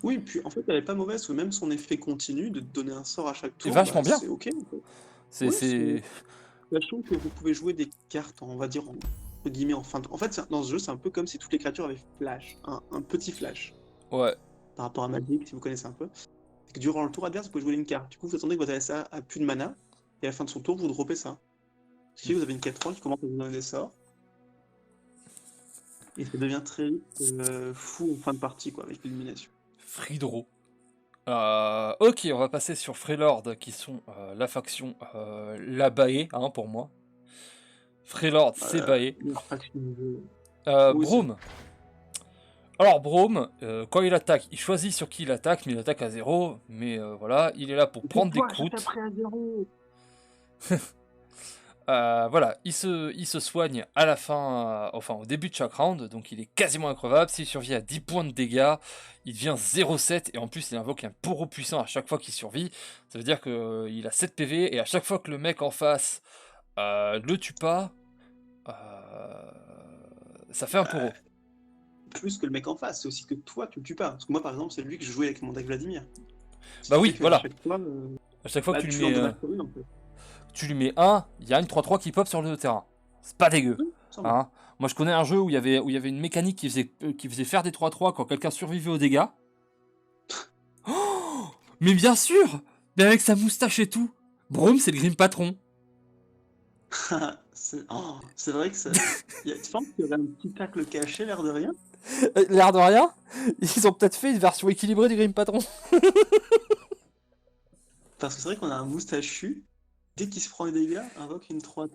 Oui, puis en fait, elle est pas mauvaise, parce que même son effet continu, de te donner un sort à chaque C'est tour, vachement bah bien. c'est ok, en fait. C'est. Ouais, c'est- sachant que vous pouvez jouer des cartes, on va dire, entre guillemets, en fin de. En fait, dans ce jeu, c'est un peu comme si toutes les créatures avaient flash, un petit flash, Ouais. par rapport à Magic, si vous connaissez un peu. C'est que durant le tour adverse, vous pouvez jouer une carte. Du coup, vous attendez que votre adversaire a plus de mana, et à la fin de son tour, vous droppez ça. Ce qui fait que vous avez une 4-3 qui commence à vous donner des sorts, et ça devient très vite fou en fin de partie, quoi, avec l'illumination. Free draw. Ok, on va passer sur Freylord, qui sont la faction la Bae, hein, pour moi. Freylord, c'est Bae. La faction de jeu. Oui, c'est Braum. Alors Braum, quand il attaque, il choisit sur qui il attaque, mais il attaque à 0. Mais voilà, il est là pour c'est prendre des toi, je croûtes. taperai à 0. Voilà, il se soigne à la fin, enfin au début de chaque round, donc il est quasiment increvable. S'il survit à 10 points de dégâts, il devient 0,7 et en plus il invoque un poro puissant à chaque fois qu'il survit. Ça veut dire qu'il a 7 PV et à chaque fois que le mec en face le tue pas, ça fait un poro. Plus que le mec en face, c'est aussi que toi, tu le tues pas. Parce que moi, par exemple, c'est lui que je jouais avec mon deck Vladimir. Ce Bah qui fait oui, qu'à voilà. chaque fois, À chaque fois que bah, tu l'endommages pour lui, en fait. tu lui mets un, il y a une 3-3 qui pop sur le terrain. C'est pas dégueu. Ça va. Hein. Moi je connais un jeu où il y avait une mécanique qui faisait faire des 3-3 quand quelqu'un survivait aux dégâts. Oh, mais bien sûr. Mais avec sa moustache et tout. Braum, c'est le Grim Patron. C'est vrai que ça. Tu penses qu'il y aurait un petit tacle caché, l'air de rien? L'air de rien, ils ont peut-être fait une version équilibrée du Grim Patron. Parce que c'est vrai qu'on a un moustachu. Dès qu'il se prend les dégâts, invoque une 3-3.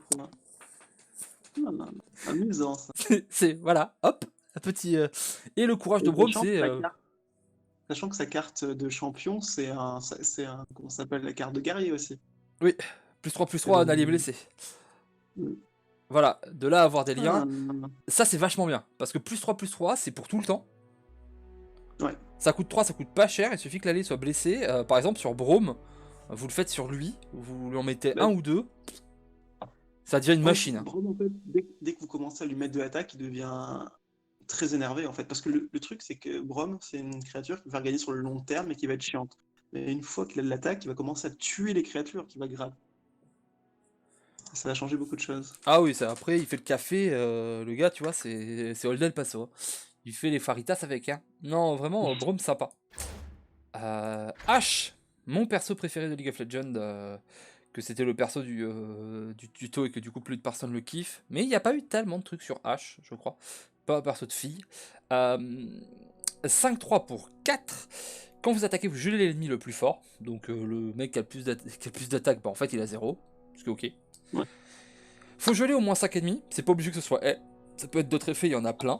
Amusant ça. Voilà, hop, un petit. Et le courage de Et Braum, c'est. sachant que sa carte de champion, comment ça s'appelle, la carte de guerrier aussi. Oui, plus C'est 3 un allié blessé. Voilà, de là à avoir des liens. Ah, Ça c'est vachement bien, parce que plus 3 c'est pour tout le temps. ouais. Ça coûte 3, ça coûte pas cher, il suffit que l'allié soit blessé. Par exemple sur Braum, vous le faites sur lui, vous lui en mettez Bah, un ou deux, ça devient une machine. Braum, en fait, dès que vous commencez à lui mettre de l'attaque, il devient très énervé en fait. Parce que le truc, c'est que Braum, c'est une créature qui va gagner sur le long terme et qui va être chiante. Mais une fois qu'il a de l'attaque, il va commencer à tuer les créatures qui va grave. Ça va changer beaucoup de choses. Ah oui, ça, après il fait le café, le gars, tu vois, c'est Old El Paso. Il fait les faritas avec, hein. Non, vraiment, Braum sympa. Ash, mon perso préféré de League of Legends, que c'était le perso du tuto et que du coup plus de personnes le kiffent. Mais il n'y a pas eu tellement de trucs sur Ash, je crois. Pas un perso de fille. 5-3 pour 4. Quand vous attaquez, vous gelez l'ennemi le plus fort. Donc le mec qui a le plus d'attaque, bah, en fait il a 0. Ce qui est ok. Ouais. Faut geler au moins 5 ennemis. C'est pas obligé que ce soit ça peut être d'autres effets, il y en a plein.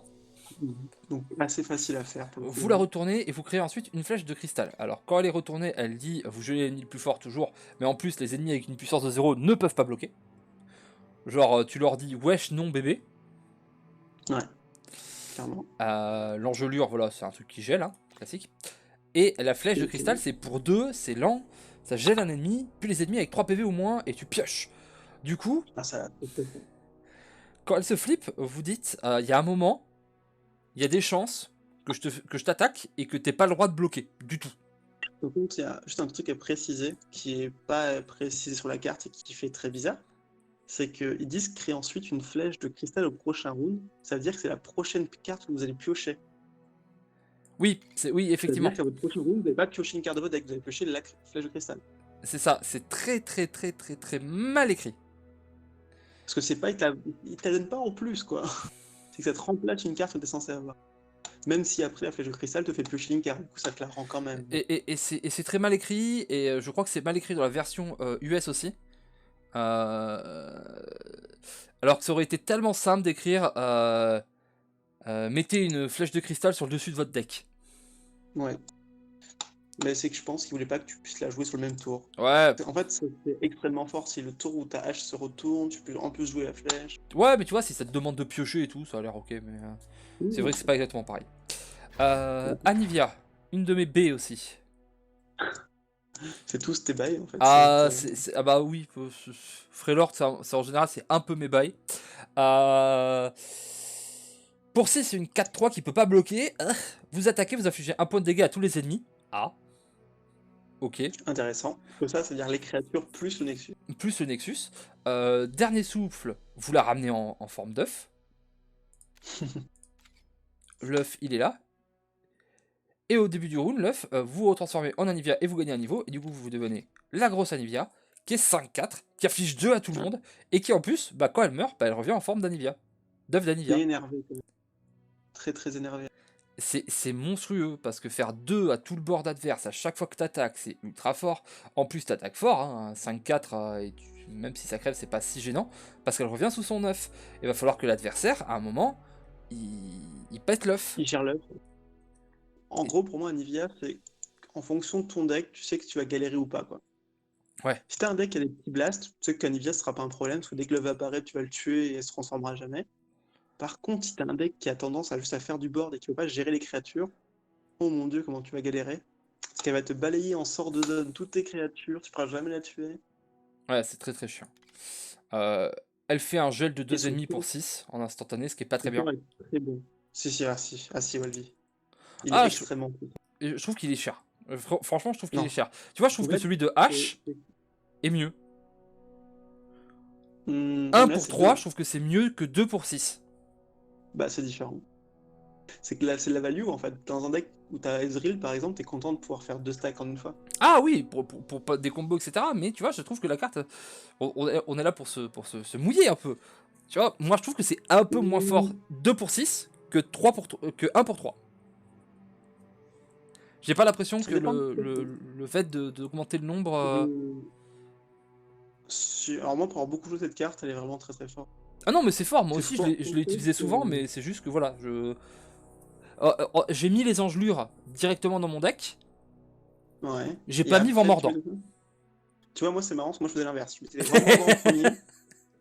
Donc assez facile à faire. Pour le coup. Vous la retournez et vous créez ensuite une flèche de cristal. Alors quand elle est retournée, elle dit vous gelez l'ennemi le plus fort toujours, mais en plus les ennemis avec une puissance de 0 ne peuvent pas bloquer. Genre tu leur dis wesh non bébé. Ouais, clairement. L'engelure, voilà, c'est un truc qui gèle, hein, classique. Et la flèche de cristal, c'est pour 2, c'est lent, ça gèle un ennemi, puis les ennemis avec 3 PV ou moins, et tu pioches. Du coup, Ah, ça. quand elle se flippe, vous dites, il y a un moment, il y a des chances que je t'attaque et que t'aies pas le droit de bloquer, du tout. Par contre, il y a juste un truc à préciser qui est pas précisé sur la carte et qui fait très bizarre. C'est qu'ils disent créer ensuite une flèche de cristal au prochain round. Ça veut dire que c'est la prochaine carte que vous allez piocher. Oui, oui, effectivement. Ça veut dire qu'à votre prochain round, vous n'allez pas piocher une carte de votre deck, vous allez piocher la flèche de cristal. C'est ça, c'est très très très très très mal écrit. Parce que c'est pas, il te la donne pas en plus, quoi. C'est que ça te remplace une carte que tu es censé avoir. Même si après la flèche de cristal te fait piocher une carte, du coup ça te la rend quand même. Et c'est très mal écrit, et je crois que c'est mal écrit dans la version US aussi. Alors que ça aurait été tellement simple d'écrire mettez une flèche de cristal sur le dessus de votre deck. Ouais. Mais c'est que je pense qu'il voulait pas que tu puisses la jouer sur le même tour. Ouais. En fait, c'est extrêmement fort. Si le tour où ta hache se retourne, tu peux en plus jouer la flèche. Ouais, mais tu vois, si ça te demande de piocher et tout, ça a l'air ok, mais c'est vrai que c'est pas exactement pareil. Anivia, une de mes B aussi. C'est tous tes bails en fait. Ah, ah bah oui, Freylord, en général, c'est un peu mes bails. Pour C, c'est une 4-3 qui peut pas bloquer. Vous attaquez, vous infligez un point de dégâts à tous les ennemis. Ah. Ok. Intéressant. Que ça, c'est-à-dire les créatures plus le Nexus. Plus le Nexus. Dernier souffle, vous la ramenez en forme d'œuf. L'œuf, il est là. Et au début du round, l'œuf, vous vous retransformez en Anivia et vous gagnez un niveau. Et du coup, vous devenez la grosse Anivia, qui est 5-4, qui affiche 2 à tout le monde. Et qui en plus, bah, quand elle meurt, bah, elle revient en forme d'Anivia. D'œuf d'Anivia. Et énervé. Très très énervé. c'est monstrueux, parce que faire 2 à tout le board adverse à chaque fois que t'attaques, c'est ultra fort. En plus, t'attaques fort, hein, 5-4, et même si ça crève, c'est pas si gênant, parce qu'elle revient sous son œuf. Il va falloir que l'adversaire, à un moment, il pète l'œuf. Il gère l'œuf. En gros, pour moi, Anivia, c'est en fonction de ton deck, tu sais que tu vas galérer ou pas, quoi. Ouais. Si t'as un deck qui a des petits blasts, tu sais qu'Anivia ce sera pas un problème, parce que dès que l'œuf apparaît, tu vas le tuer et elle se transformera jamais. Par contre, si t'as un deck qui a tendance à juste à faire du board et qui veut pas gérer les créatures, oh mon dieu, comment tu vas galérer. Parce qu'elle va te balayer en sort de zone toutes tes créatures, tu pourras jamais la tuer. Ouais, c'est très très chiant. Elle fait un gel de Et 2 son ennemis pour tour, 6 en instantané, ce qui est pas très son bien. tour est très bon. Si, Walvi. Il est Ah, extrêmement cool. je trouve qu'il est cher. Franchement, je trouve qu'il Non. est cher. Tu vois, je trouve En que fait, celui de H est mieux. 1 là, pour c'est 3, deux. je trouve que c'est mieux que 2 pour 6. Bah, c'est différent. C'est que là, c'est de la value en fait. Dans un deck où t'as Ezreal par exemple, t'es content de pouvoir faire 2 stacks en une fois. Ah oui, pour pas des combos, etc. Mais tu vois, je trouve que la carte, on est là pour se mouiller un peu. Tu vois, moi je trouve que c'est un peu moins fort 2 pour 6 que 3 pour, que 1 pour 3. J'ai pas l'impression Ça que dépend. le fait d'augmenter le nombre. Alors moi, pour avoir beaucoup joué cette carte, elle est vraiment très très forte. Ah non, mais c'est fort, moi C'est aussi fort. je l'ai utilisé souvent, mais c'est juste que voilà, j'ai mis les engelures directement dans mon deck, Ouais. j'ai Et pas mis vent après, mordant. tu vois, moi c'est marrant, parce que moi je faisais l'inverse. Je mettais vraiment mordant en premier.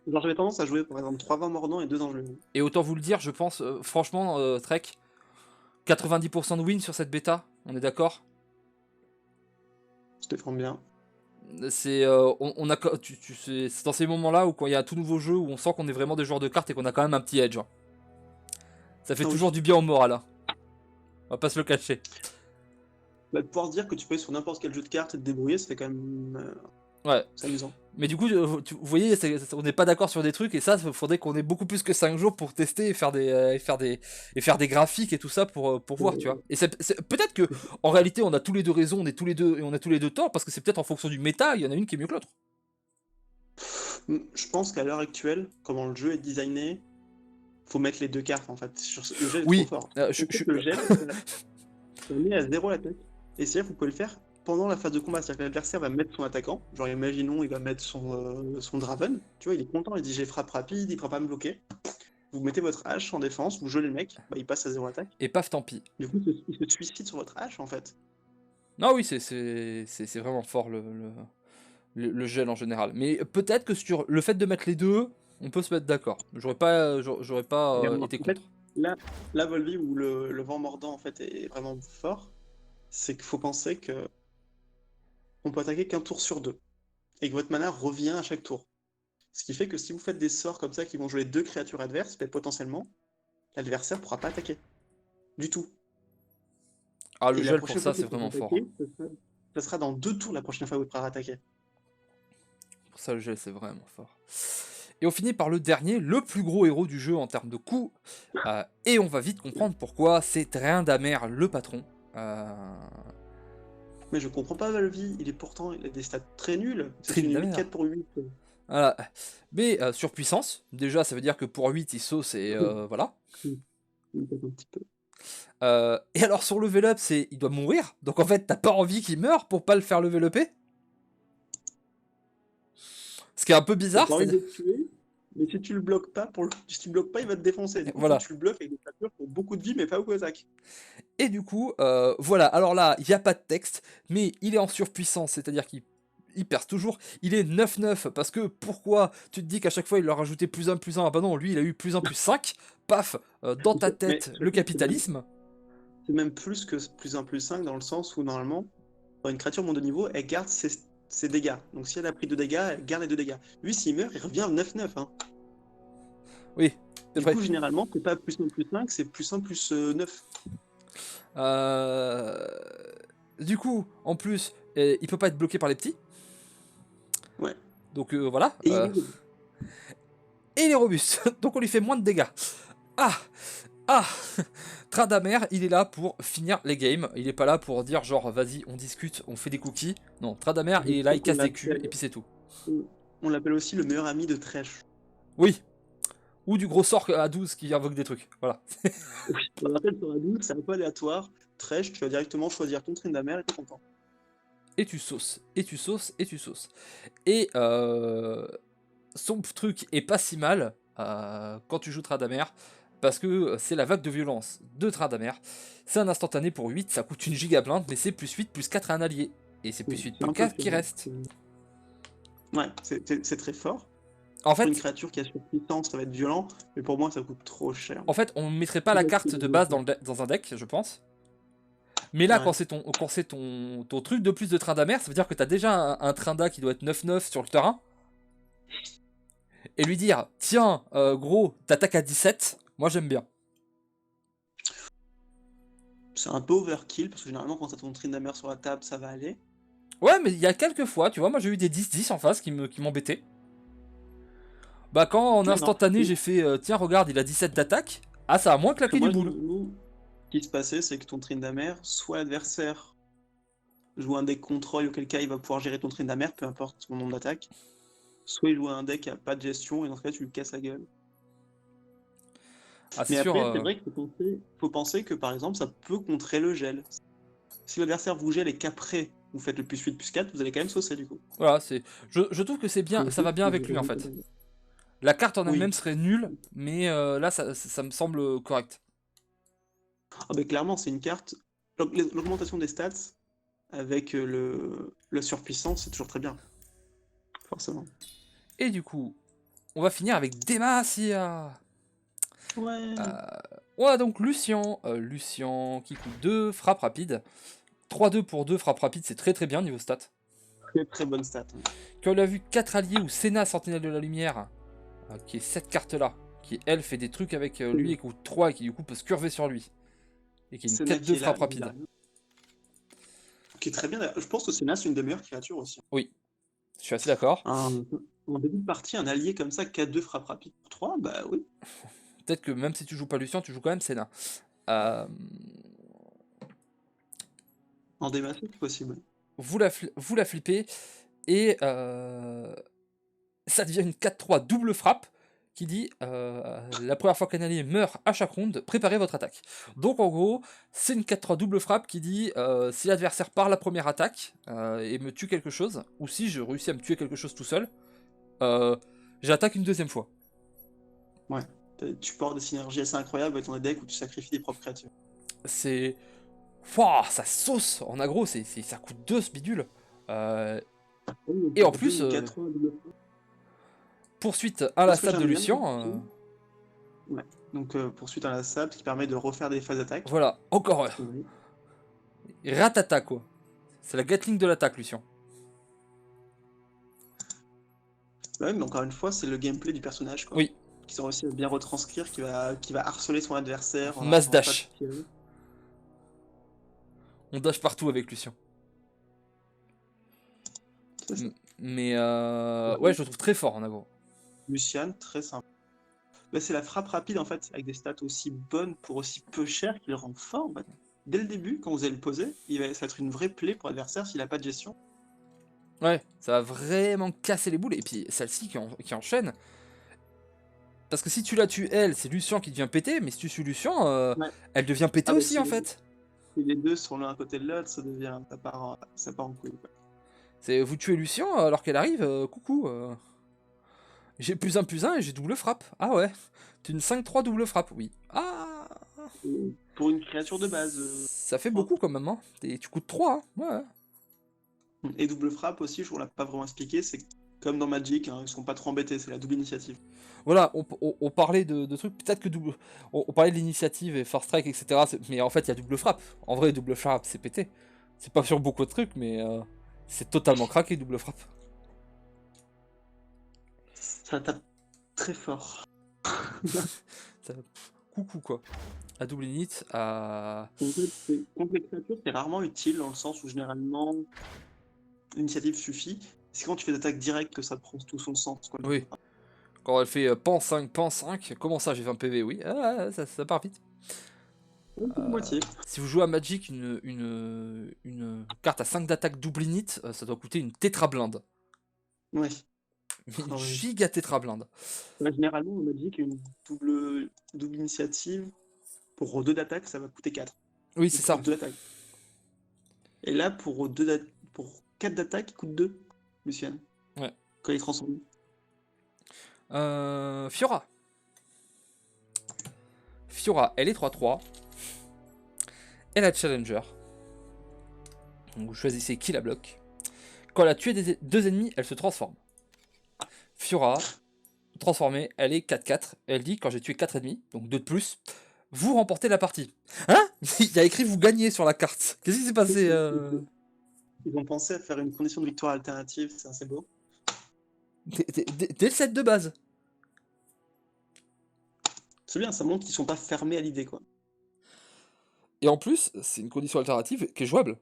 Genre j'avais tendance à jouer par exemple 3 vents mordants et 2 engelures. Et autant vous le dire, je pense, franchement, Trek, 90% de win sur cette bêta, on est d'accord? Je défends bien. C'est on a c'est dans ces moments-là où quand il y a un tout nouveau jeu où on sent qu'on est vraiment des joueurs de cartes et qu'on a quand même un petit edge, hein. Ça fait Ah toujours oui. du bien au moral, hein. On va pas se le cacher. Bah, de pouvoir se dire que tu peux aller sur n'importe quel jeu de cartes et te débrouiller, ça fait quand même. Ouais. C'est amusant. Mais du coup, vous voyez, on n'est pas d'accord sur des trucs et ça, il faudrait qu'on ait beaucoup plus que 5 jours pour tester et faire des graphiques et tout ça pour voir, tu vois. Et peut-être que en réalité, on a tous les deux raison, on a tous les deux tort parce que c'est peut-être en fonction du méta, il y en a une qui est mieux que l'autre. Je pense qu'à l'heure actuelle, comment le jeu est designé, faut mettre les 2 cartes en fait. Le gel est Oui, trop fort. je- Le gel, ça met à 0 la tête. Et c'est-à-dire que vous pouvez le faire pendant la phase de combat. C'est-à-dire que l'adversaire va mettre son attaquant. Genre, imaginons, il va mettre son Draven. Tu vois, il est content, il dit j'ai frappe rapide, il ne pourra pas me bloquer. Vous mettez votre hache en défense, vous gelez le mec, bah, il passe à 0 attaque. Et paf, tant pis. Du coup, il se suicide sur votre hache en fait. Non, oui, c'est vraiment fort le gel en général. Mais peut-être que sur le fait de mettre les deux, on peut se mettre d'accord. J'aurais pas été En fait, contre. là Volvi, où le vent mordant en fait est vraiment fort, c'est qu'il faut penser que on peut attaquer qu'un tour sur 2. Et que votre mana revient à chaque tour. Ce qui fait que si vous faites des sorts comme ça qui vont jouer 2 créatures adverses, ben, potentiellement, l'adversaire ne pourra pas attaquer. Du tout. Ah, le Et la gel pour prochaine ça, fois c'est qu'il pourra vraiment fort, hein. attaquer, ça sera dans 2 tours la prochaine fois où il pourra attaquer. Pour ça, le gel, c'est vraiment fort. Et on finit par le dernier, le plus gros héros du jeu en termes de coûts. Et on va vite comprendre pourquoi c'est Tryndamere, le patron. Mais je comprends pas Valvi, il a des stats très nuls. C'est une Tryndamere. 8-4 pour 8. Voilà. Mais surpuissance, déjà, ça veut dire que pour 8, il sauce et voilà. Un petit peu. Et alors, son level up, il doit mourir. Donc en fait, t'as pas envie qu'il meure pour pas le faire level upper. Ce qui est un peu bizarre. T'as envie de le tuer, mais si tu le bloques pas, si tu le bloques pas, il va te défoncer. Du coup, Voilà. tu le bloques avec des créatures qui ont beaucoup de vie, mais pas beaucoup d'attaque. Et du coup, voilà. Alors là, il n'y a pas de texte, mais il est en surpuissance, c'est-à-dire qu'il perce toujours. Il est 9-9, parce que pourquoi tu te dis qu'à chaque fois il leur rajoutait plus 1, plus 1. Ah bah non, lui il a eu plus 1, plus 5. Paf, dans ta tête, le capitalisme. C'est même plus que plus 1, plus 5, dans le sens où normalement, dans une créature monde de niveau, elle garde ses dégâts. Donc si elle a pris 2 dégâts, elle garde les 2 dégâts. Lui, s'il meurt, il revient à 9-9. Hein. Oui, c'est Du vrai. coup, généralement, c'est pas plus 1, plus 5, c'est plus 1, plus 9. Du coup, en plus, il peut pas être bloqué par les petits. Ouais. Donc voilà. Et Et il est robuste. Donc on lui fait moins de dégâts. Ah Tryndamere, il est là pour finir les games. Il est pas là pour dire genre vas-y, on discute, on fait des cookies. Non, Tryndamere, il est là, il casse des culs et puis c'est tout. On l'appelle aussi le meilleur ami de Thresh. Oui. Ou du gros sort à 12 qui invoque des trucs. Voilà. Oui. On rappelle sur la 12, c'est un peu aléatoire. Trèche, tu vas directement choisir ton Tryndamere et t'es content. Et tu sauces, et tu sauces, et tu sauces. Et son truc est pas si mal quand tu joues Tryndamere, parce que c'est la vague de violence de Tryndamere. C'est un instantané pour 8, ça coûte une giga blinde, mais c'est plus 8, plus 4 à un allié. Et c'est plus 8, C'est plus un peu 4 fort. qui reste. Ouais, c'est très fort. En Pour une fait, créature qui a surpuissance, ça va être violent, mais pour moi, ça coûte trop cher. on mettrait pas la carte de base dans un deck, je pense. Mais là, Ouais. quand c'est ton truc de plus de Tryndamere, ça veut dire que t'as déjà un Trynda qui doit être 9-9 sur le terrain. Et lui dire, tiens, gros, t'attaques à 17, moi j'aime bien. C'est un peu overkill, parce que généralement, quand t'as ton Tryndamere sur la table, ça va aller. Ouais, mais il y a quelques fois, tu vois, moi j'ai eu des 10-10 en face qui m'embêtaient. Bah quand en Ouais, non. instantané j'ai fait, tiens, regarde, il a 17 d'attaque, ah ça a moins Parce que claqué du moi, boule. nous, ce qui se passait, c'est que ton Tryndamere, soit l'adversaire joue un deck contrôle, auquel cas il va pouvoir gérer ton Tryndamere, peu importe son nombre d'attaques, soit il joue un deck qui a pas de gestion, et dans ce cas, tu lui casses la gueule. Ah c'est Mais sûr, après, c'est vrai qu'il faut penser que, par exemple, ça peut contrer le gel. Si l'adversaire vous gèle et qu'après, vous faites le plus 8, plus 4, vous allez quand même saucer, du coup. voilà, je trouve que c'est bien, ça va bien avec lui en fait. La carte en Oui. elle-même serait nulle, mais là ça me semble correct. Ah bah, clairement, c'est une carte. L'augmentation des stats avec le surpuissance, c'est toujours très bien. Forcément. Et du coup, on va finir avec Demacia. Ouais. On a donc Lucian, Lucian qui coûte 2, frappe rapide. 3-2 pour 2, frappe rapide, c'est très très bien niveau stat. Très très bonne stat. Quand on a vu 4 alliés ou Senna, Sentinelle de la Lumière, qui est cette carte là, qui elle fait des trucs avec lui et qui coûte 3 et qui du coup peut se curver sur lui. Et qui est une Senna tête qui 2 est là, frappe rapide. qui est très bien. Je pense que Senna, c'est une des meilleures créatures aussi. Oui, je suis assez d'accord. En début de partie, un allié comme ça, 4-2 frappe rapide pour 3, bah oui. Peut-être que même si tu joues pas Lucian, tu joues quand même Senna. Euh, En démassé, c'est possible. vous la flippez et ça devient une 4-3 double frappe qui dit la première fois qu'un allié meurt à chaque ronde, préparez votre attaque. Donc en gros, c'est une 4-3 double frappe qui dit si l'adversaire part la première attaque et me tue quelque chose, ou si je réussis à me tuer quelque chose tout seul, j'attaque une deuxième fois. Ouais. Tu peux avoir des synergies assez incroyables avec ton deck où tu sacrifies tes propres créatures. C'est... Wouah, ça sauce en aggro, ça coûte 2 ce bidule. Et en plus, poursuite inlassable de Lucian. Ouais. Donc poursuite inlassable qui permet de refaire des phases d'attaque. Voilà, encore ratata quoi. C'est la Gatling de l'attaque, Lucian. Ouais, mais encore une fois, c'est le gameplay du personnage, quoi. Oui. Qui sont réussi à bien retranscrire, qui va harceler son adversaire. Mass dash. On dash partout avec Lucian. Mais ouais, je le trouve très fort en aggro. Lucian, très simple. Bah, c'est la frappe rapide en fait, avec des stats aussi bonnes pour aussi peu cher qui le rend fort. En fait. Dès le début, quand vous allez le poser, ça va être une vraie plaie pour l'adversaire s'il n'a pas de gestion. Ouais, ça va vraiment casser les boules. Et puis celle-ci qui enchaîne. Parce que si tu la tues elle, c'est Lucian qui devient pété. Mais si tu tues Lucian, Ouais. elle devient pété bah, aussi en fait. Si les deux sont l'un à côté de l'autre, ça part en couille. Quoi. C'est vous tuez Lucian alors qu'elle arrive, coucou. J'ai +1/+1 et j'ai double frappe. Ah ouais. C'est une 5-3 double frappe, oui. Ah. Pour une créature de base. Ça fait beaucoup quand même, hein. Tu coûtes 3, hein. Ouais. Et double frappe aussi, je ne l'ai pas vraiment expliqué, c'est comme dans Magic, hein, ils sont pas trop embêtés, c'est la double initiative. Voilà, on parlait de trucs, peut-être que double. On parlait de l'initiative et Force Strike, etc. Mais en fait, il y a double frappe. En vrai, double frappe, c'est pété. C'est pas sur beaucoup de trucs, mais c'est totalement craqué, double frappe. Ça tape très fort. Coucou, quoi. À double init, à. En fait, contre les créatures, c'est rarement utile dans le sens où généralement l'initiative suffit. C'est quand tu fais d'attaque directe que ça prend tout son sens. Quoi, oui. Quand elle fait pan 5, comment ça j'ai 20 PV, oui, ça part vite. Moitié. Si vous jouez à Magic, une carte à 5 d'attaque double init, ça doit coûter une tétra blinde. Ouais. Mais une Ah oui. giga tétrablinde. Ouais, généralement, on m'a dit qu'une double initiative, pour 2 d'attaque, ça va coûter 4. Oui, Ou c'est pour ça. 2 attaques. Et là, pour 4 d'attaque, il coûte 2, Luciane, Ouais. quand il est transformé. Fiora. Fiora, elle est 3-3. Elle a Challenger. Donc vous choisissez qui la bloque. Quand elle a tué 2 ennemis, elle se transforme. Fiora, transformée, elle est 4-4. Elle dit quand j'ai tué 4 ennemis, donc 2 de plus, vous remportez la partie. Hein? Il y a écrit vous gagnez sur la carte. Qu'est-ce qui s'est passé Ils ont pensé à faire une condition de victoire alternative, c'est assez beau. dès le set de base? C'est bien, ça montre qu'ils sont pas fermés à l'idée, quoi. Et en plus, c'est une condition alternative qui est jouable.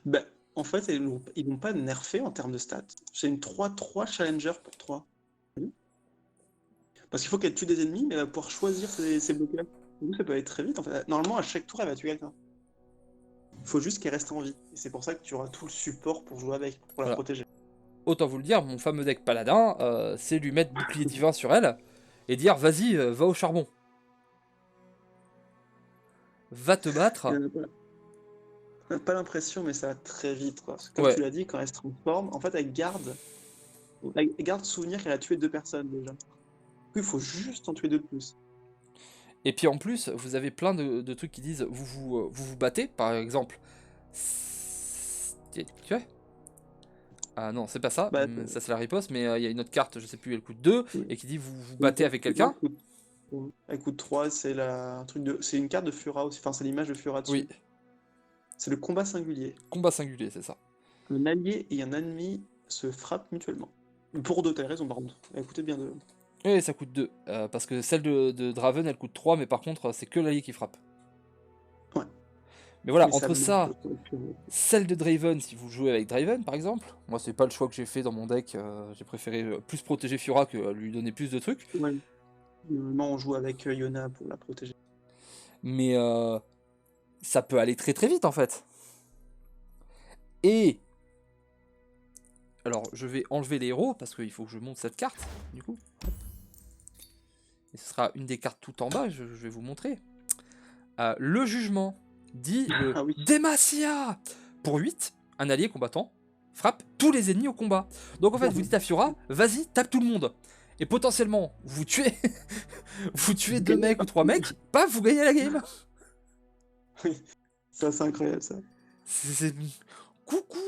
Bah, en fait, ils l'ont pas nerfé en termes de stats. C'est une 3-3 Challenger pour 3. Parce qu'il faut qu'elle tue des ennemis, mais elle va pouvoir choisir ses blocages. Du coup, ça peut aller très vite. En fait, normalement, à chaque tour, elle va tuer quelqu'un. Il faut juste qu'elle reste en vie. Et c'est pour ça que tu auras tout le support pour jouer avec, pour la Voilà. protéger. Autant vous le dire, mon fameux deck paladin, c'est lui mettre bouclier divin sur elle et dire vas-y, va au charbon. Va te battre. Et on n'a pas l'impression, mais ça va très vite, quoi. Parce que comme Ouais. tu l'as dit, quand elle se transforme, en fait, elle garde souvenir qu'elle a tué 2 personnes déjà. Du coup, il faut juste en tuer 2 de plus. Et puis en plus, vous avez plein de trucs qui disent vous battez, par exemple. Tu vois? Ah non, c'est pas ça. Bah, Ça c'est la riposte, mais il y a une autre carte, je sais plus, elle coûte 2 oui. et qui dit vous battez avec quelqu'un. Elle coûte 3, c'est une carte de Fura aussi, enfin c'est l'image de Fura dessus. Oui, C'est le combat singulier. combat singulier, c'est ça. Un allié et un ennemi se frappent mutuellement. Pour 2, t'as raison par contre. Elle coûtait bien 2. Et ça coûte 2. Parce que celle de Draven, elle coûte 3, mais par contre, c'est que l'allié qui frappe. Ouais. Mais voilà, Mais ça entre manque ça, de Fura. celle de Draven, si vous jouez avec Draven par exemple, moi c'est pas le choix que j'ai fait dans mon deck, j'ai préféré plus protéger Fiora que lui donner plus de trucs. Ouais. Normalement, on joue avec Yona pour la protéger. Mais ça peut aller très très vite en fait. Et alors je vais enlever les héros parce qu'il faut que je monte cette carte du coup. Et ce sera une des cartes tout en bas, je vais vous montrer. Le jugement dit le Ah oui. Demacia pour 8, un allié combattant frappe tous les ennemis au combat. Donc en fait vous dites à Fiora, vas-y tape tout le monde. Et potentiellement vous tuez vous tuez 2 mecs ou 3 mecs, paf vous gagnez la game. Oui. Ça, c'est incroyable ça. Coucou.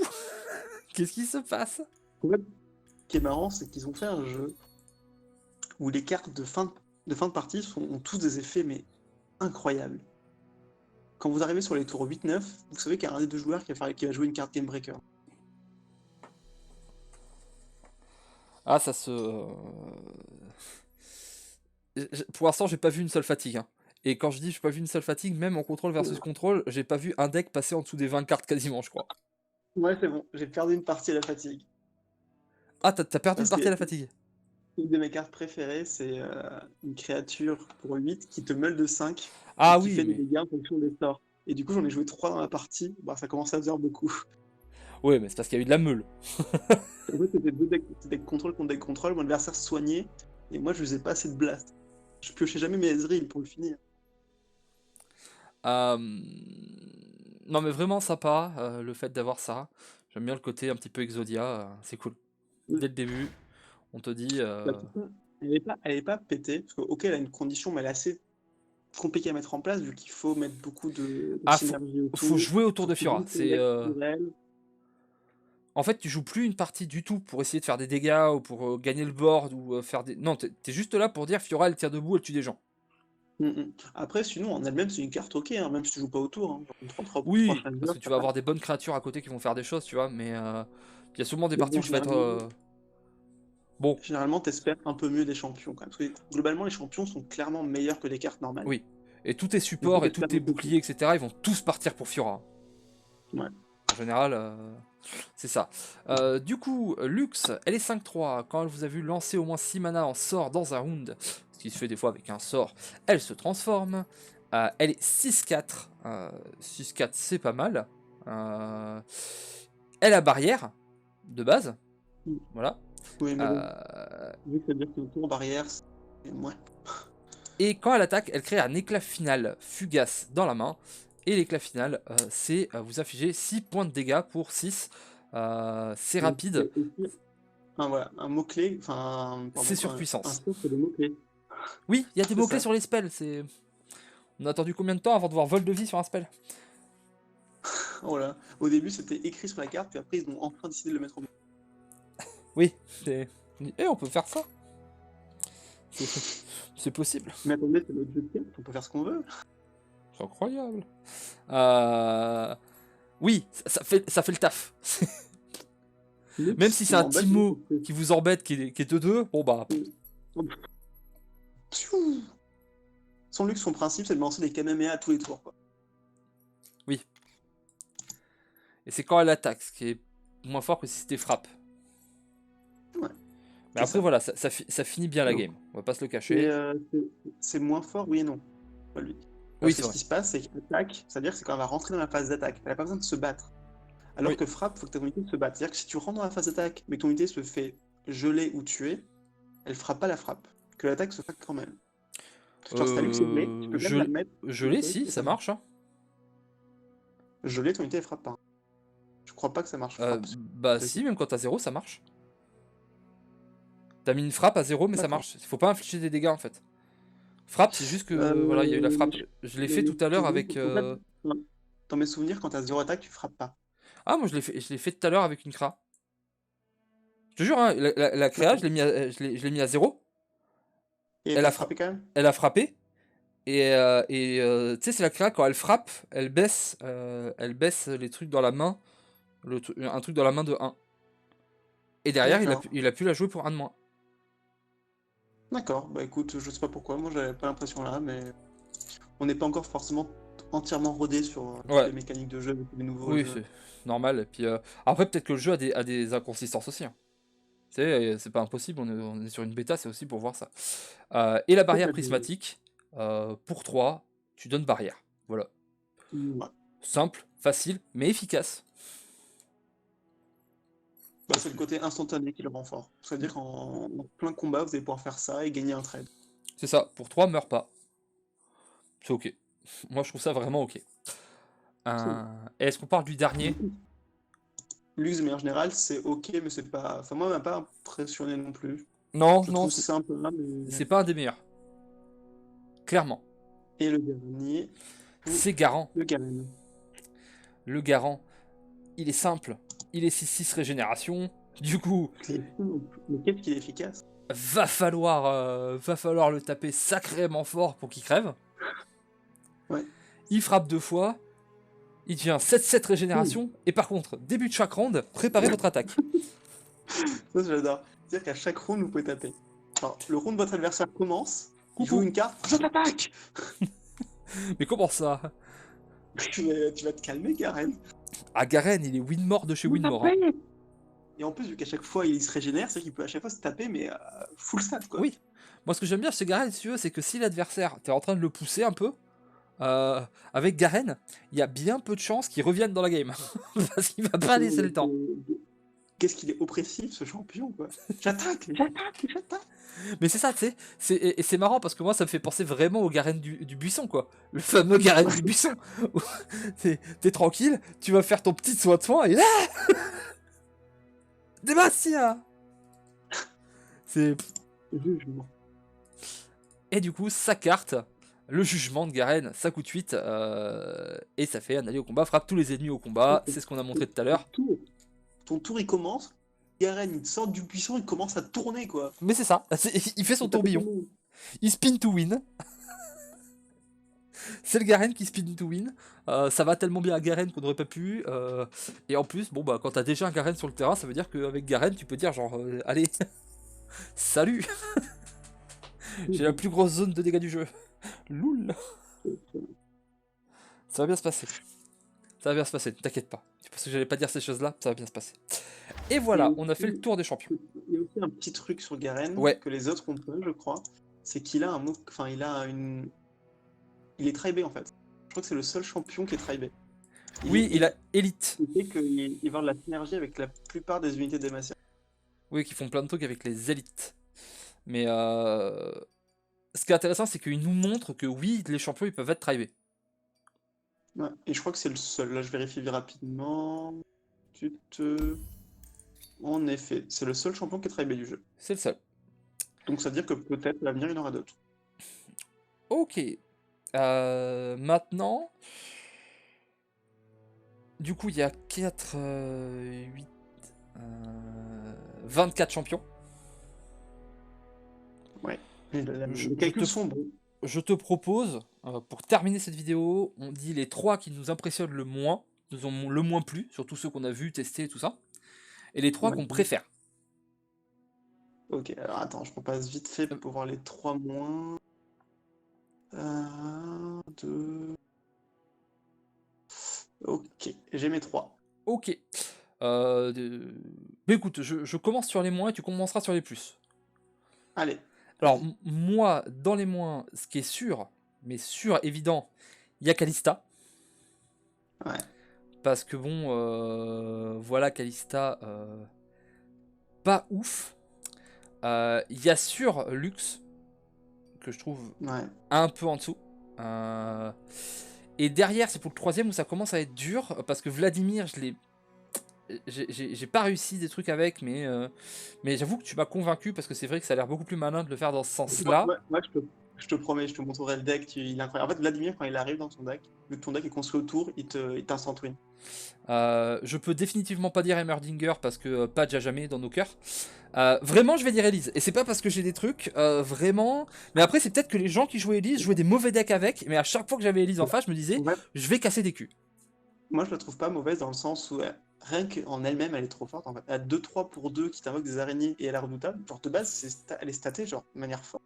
Qu'est-ce qui se passe? En fait, ce qui est marrant, c'est qu'ils ont fait un jeu où les cartes de fin de partie ont tous des effets mais incroyables. Quand vous arrivez sur les tours 8-9, vous savez qu'il y a un des 2 joueurs qui va jouer une carte Game Breaker. Ah ça se... Pour l'instant j'ai pas vu une seule fatigue. Hein. Et quand je dis j'ai pas vu une seule fatigue, même en contrôle versus contrôle, j'ai pas vu un deck passer en dessous des 20 cartes quasiment je crois. Ouais, c'est bon, j'ai perdu une partie à la fatigue. Ah t'as perdu une Parce partie que à la fatigue. une de mes cartes préférées, c'est une créature pour 8 qui te meule de 5 et Ah qui oui, fait des mais... dégâts en fonction des sorts. Et du coup, j'en ai joué 3 dans la partie, bah, ça commence à faire beaucoup. Ouais mais c'est parce qu'il y a eu de la meule. En fait, c'était 2 decks contrôle contre deck contrôle, mon adversaire soigné, et moi je faisais pas assez de blast. Je piochais jamais mes Ezreal pour le finir. Non mais vraiment sympa le fait d'avoir ça. J'aime bien le côté un petit peu Exodia, c'est cool. Dès le début, on te dit... La plupart, elle est pas pétée, parce que ok, elle a une condition, mais elle est assez compliquée à mettre en place, vu qu'il faut mettre beaucoup de Ah, synergie faut autour. jouer autour Faut de qu'il y ait Fiora. une C'est... synergie pour elle. En fait, tu joues plus une partie du tout pour essayer de faire des dégâts ou pour gagner le board ou faire des... Non, t'es juste là pour dire Fiora, elle tire debout, elle tue des gens. Après, sinon, en elle-même, c'est une carte ok, hein, même si tu joues pas autour. Hein. Genre une 3-3 pour 3 Oui, Challenger, parce que tu vas avoir des bonnes créatures à côté qui vont faire des choses, tu vois, mais il y a sûrement des mais parties bon, où tu vas être... généralement, Bon, généralement, t'espères un peu mieux des champions quand même. Parce que globalement, les champions sont clairement meilleurs que les cartes normales. oui. Et tous tes Du coup, supports et tous t'espères tes un peu plus. boucliers, etc., ils vont tous partir pour Fiora. Ouais. En général, c'est ça. Du coup, Lux, elle est 5-3. Quand elle vous a vu lancer au moins 6 mana en sort dans un round, ce qui se fait des fois avec un sort, elle se transforme. Elle est 6-4. 6-4, c'est pas mal. Elle a barrière, de base. Mm. Voilà. Oui, mais bon, Euh, vu que ça veut dire qu'un tour barrière, c'est. Ouais. Et quand elle attaque, elle crée un éclat final fugace dans la main. Et l'éclat final, c'est vous affligez 6 points de dégâts pour 6. C'est Donc, rapide, c'est aussi voilà, un mot-clé, enfin, c'est pardon, sur un puissance. sort, c'est des mots-clés. Oui, il y a des C'est mots-clés ça. sur les spells. On a attendu combien de temps avant de voir vol de vie sur un spell? Voilà. Au début, c'était écrit sur la carte, puis après, ils ont enfin décidé de le mettre en. Oui, on peut faire ça. C'est c'est possible. Mais attendez, c'est notre jeu de cartes, on peut faire ce qu'on veut. C'est incroyable. Euh, Oui, ça fait le taf. Même si Ce qui c'est un m'embête, moi, Timo c'est qui vous embête, qui est de 2, bon bah. que. Son luxe, son principe, c'est de lancer des Kamehameha à tous les tours, quoi. Oui. Et c'est quand elle attaque, ce qui est moins fort que si c'était frappe. Ouais, Mais c'est après, ça. voilà, ça finit bien la Non. game. On va pas se le Mais cacher. c'est moins fort, oui et non. Pas lui. Oui, Parce que c'est ce vrai. qui se passe, c'est qu'elle attaque, c'est-à-dire que c'est quand elle va rentrer dans la phase d'attaque. Elle n'a pas besoin de se battre. Alors Oui. que frappe, il faut que ta unité se batte. C'est-à-dire que si tu rentres dans la phase d'attaque, mais que ton unité se fait geler ou tuer, elle fera pas la frappe. Que l'attaque se fasse quand même. Genre, si ta luxe est gelée, tu peux quand même la Je, mettre je sur le l'ai, truc si, et ça ça marche. marche. Hein. Gelée, ton unité, elle frappe pas. Je crois pas que ça marche frappe. Bah si, même quand t'as 0, ça marche. T'as mis une frappe à 0, mais ça D'accord. marche. Il faut pas infliger des dégâts en fait. Frappe, c'est juste que voilà, il y a eu la frappe. Je l'ai Dans fait mes tout à l'heure souvenirs, avec. en fait, dans mes souvenirs, quand t'as zéro attaque, tu frappes pas. Ah, moi je l'ai fait tout à l'heure avec une cra. Je te jure, hein, la créa, D'accord. je l'ai mis à 0. Et Elle t'as a, frappé quand même? elle a frappé. Tu sais, c'est la créa, quand elle frappe, elle baisse les trucs dans la main. Un truc dans la main de 1. Et derrière, D'accord. il a pu la jouer pour 1 de moins. D'accord. Bah écoute, je sais pas pourquoi, moi j'avais pas l'impression là, mais on n'est pas encore forcément entièrement rodé sur toutes Ouais, les mécaniques de jeu, les nouveaux oui, jeux. c'est normal. Et puis après, peut-être que le jeu a des inconsistances aussi. Hein. Tu sais, c'est pas impossible, on est sur une bêta, c'est aussi pour voir ça. Et la Peut-être barrière à des- prismatique, pour 3, tu donnes barrière. Voilà. Ouais. Simple, facile, mais efficace. Bah, c'est le côté instantané qui le rend fort. C'est-à-dire en plein combat, vous allez pouvoir faire ça et gagner un trade. C'est ça, pour 3, meurs pas. C'est ok. Moi, je trouve ça vraiment ok. C'est- Et est-ce qu'on parle du dernier? Du coup, Lux, de manière générale, c'est ok, mais c'est pas. Enfin, moi, ça m'a pas impressionné non plus. Non, Je le non, trouve simple là, mais. c'est pas un des meilleurs. Clairement. Et le dernier, ou C'est Garant. le Garen. Le Garant, il est simple. Il est 6-6 régénération. Du coup, Mais qu'est-ce qu'il est efficace? va falloir le taper sacrément fort pour qu'il crève. Ouais. Il frappe 2 fois. Il devient 7-7 Ouh. régénération. Et par contre, début de chaque round, préparez votre attaque. Ça, j'adore. C'est-à-dire qu'à chaque round, vous pouvez taper. Alors, le round de votre adversaire commence, il joue Coucou. une carte, je t'attaque! Mais comment ça? Tu vas te calmer, Garen. Ah, Garen, il est Winmore de chez Winmore. Hein. Et en plus, vu qu'à chaque fois il se régénère, c'est qu'il peut à chaque fois se taper, mais full stat quoi. Oui. Moi, ce que j'aime bien chez Garen, si tu veux, c'est que si l'adversaire, t'es en train de le pousser un peu, avec Garen, il y a bien peu de chances qu'il revienne dans la game. Parce qu'il va pas laisser le temps. Qu'est-ce qu'il est oppressif ce champion quoi. J'attaque, j'attaque, j'attaque. Mais c'est ça, tu sais. Et c'est marrant parce que moi, ça me fait penser vraiment au Garen du buisson, quoi. Le fameux Garen du buisson. Où t'es tranquille, tu vas faire ton petit soin de soin et là Débastien. C'est. Jugement. Et du coup, sa carte, le jugement de Garen, ça coûte 8. Et ça fait un allié au combat, frappe tous les ennemis au combat. C'est ce qu'on a montré tout à l'heure. Ton tour il commence, Garen il sort du buisson, il commence à tourner quoi. Mais c'est ça, il fait son tourbillon. Il spin to win. C'est le Garen qui spin to win. Ça va tellement bien à Garen qu'on n'aurait pas pu. Et en plus, bon bah quand t'as déjà un Garen sur le terrain, ça veut dire qu'avec Garen, tu peux dire genre, allez, salut, j'ai la plus grosse zone de dégâts du jeu. Loul. Ça va bien se passer. Ça va bien se passer, ne t'inquiète pas. Tu penses que j'allais pas dire ces choses-là, ça va bien se passer. Et voilà, on a fait le tour des champions. Il y a aussi un petit truc sur Garen Ouais. que les autres ont pas, je crois. C'est qu'il a un mot. Enfin, il a une. Il est tribé en fait. Je crois que c'est le seul champion qui est tribé. Oui, il a élite. Il fait qu'il va avoir de la synergie avec la plupart des unités d'Demacia. Oui, qui font plein de trucs avec les élites. Mais ce qui est intéressant, c'est qu'ils nous montrent que oui, les champions, ils peuvent être tribés. Ouais. Et je crois que c'est le seul. Là, je vérifie rapidement. En effet, c'est le seul champion qui est tribé du jeu. C'est le seul. Donc ça veut dire que peut-être à l'avenir, il y en aura d'autres. Ok. Maintenant, du coup, il y a 4, 8, 24 champions. Ouais. Je, Les je calculs te, sont bons. je te propose, pour terminer cette vidéo, on dit les 3 qui nous impressionnent le moins, nous ont le moins plu, surtout ceux qu'on a vus, testés, tout ça, et les 3 Ouais. qu'on préfère. Ok, alors attends, je repasse vite fait Euh, pour voir les 3 moins. 2. Ok, j'ai mes 3. Ok. Mais écoute, je commence sur les moins et tu commenceras sur les plus. Allez, Alors, vas-y. moi, dans les moins, ce qui est sûr, mais sûr, évident, il y a Kalista. Ouais, Parce que bon, voilà, Kalista, pas ouf. Il y a sûr Lux, que je trouve ouais. un peu en dessous. Et derrière, c'est pour le troisième où ça commence à être dur, parce que Vladimir, j'ai pas réussi des trucs avec, mais j'avoue que tu m'as convaincu, parce que c'est vrai que ça a l'air beaucoup plus malin de le faire dans ce sens-là. Moi, je te promets, je te montrerai le deck. Il est incroyable. En fait, Vladimir, quand il arrive dans ton deck, vu que ton deck est construit autour, il t'instant win. Je peux définitivement pas dire Heimerdinger, parce que Padge a jamais dans nos cœurs. Vraiment, je vais dire Elise. Et c'est pas parce que j'ai des trucs, vraiment. Mais après, c'est peut-être que les gens qui jouaient Elise jouaient des mauvais decks avec. Mais à chaque fois que j'avais Elise en face, je me disais, En fait, je vais casser des culs. moi, je la trouve pas mauvaise dans le sens où rien qu'en elle-même, elle est trop forte. En fait, elle a 2-3 pour 2 qui t'invoque des araignées et elle est redoutable. Genre, de base, elle est statée genre, de manière forte.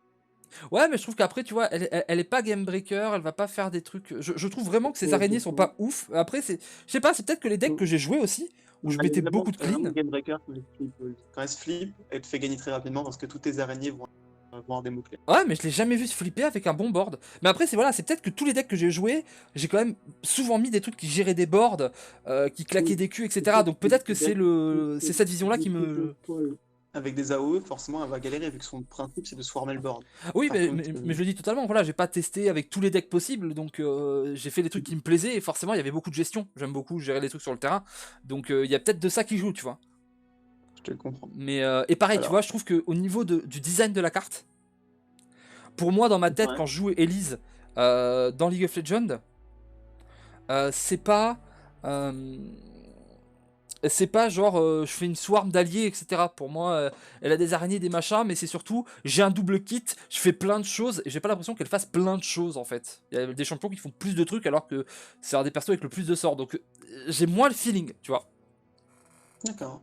Ouais, mais je trouve qu'après, tu vois, elle est pas game breaker, elle va pas faire des trucs. Je trouve vraiment que ces Ouais, araignées sont pas ouf. Après, je sais pas, c'est peut-être que les decks que j'ai joués aussi, où je mettais beaucoup de Elle est vraiment clean. game breaker quand elle flip. Quand elle se flip, elle te fait gagner très rapidement parce que toutes tes araignées vont avoir des mots-clés. Ouais, mais je l'ai jamais vu se flipper avec un bon board. Mais après, c'est peut-être que tous les decks que j'ai joués, j'ai quand même souvent mis des trucs qui géraient des boards, qui claquaient Oui. des culs, Et etc. puis, Donc peut-être que c'est cette vision-là qui qui me. contrôle avec des AOE, forcément, elle va galérer vu que son principe, c'est de swarmer le board. Oui, Par contre, mais je le dis totalement. Voilà, j'ai pas testé avec tous les decks possibles, donc j'ai fait des trucs qui me plaisaient et forcément il y avait beaucoup de gestion. J'aime beaucoup gérer les trucs sur le terrain, donc il y a peut-être de ça qui joue, tu vois. je te comprends. Mais et pareil, tu vois, Alors, je trouve que au niveau du design de la carte, pour moi dans ma tête ouais. quand je jouais Elise dans League of Legends, c'est pas euh, c'est pas genre je fais une swarm d'alliés, etc. Pour moi, elle a des araignées, des machins, mais c'est surtout j'ai un double kit, je fais plein de choses et j'ai pas l'impression qu'elle fasse plein de choses en fait. Il y a des champions qui font plus de trucs alors que c'est un des persos avec le plus de sorts. Donc j'ai moins le feeling, tu vois. D'accord.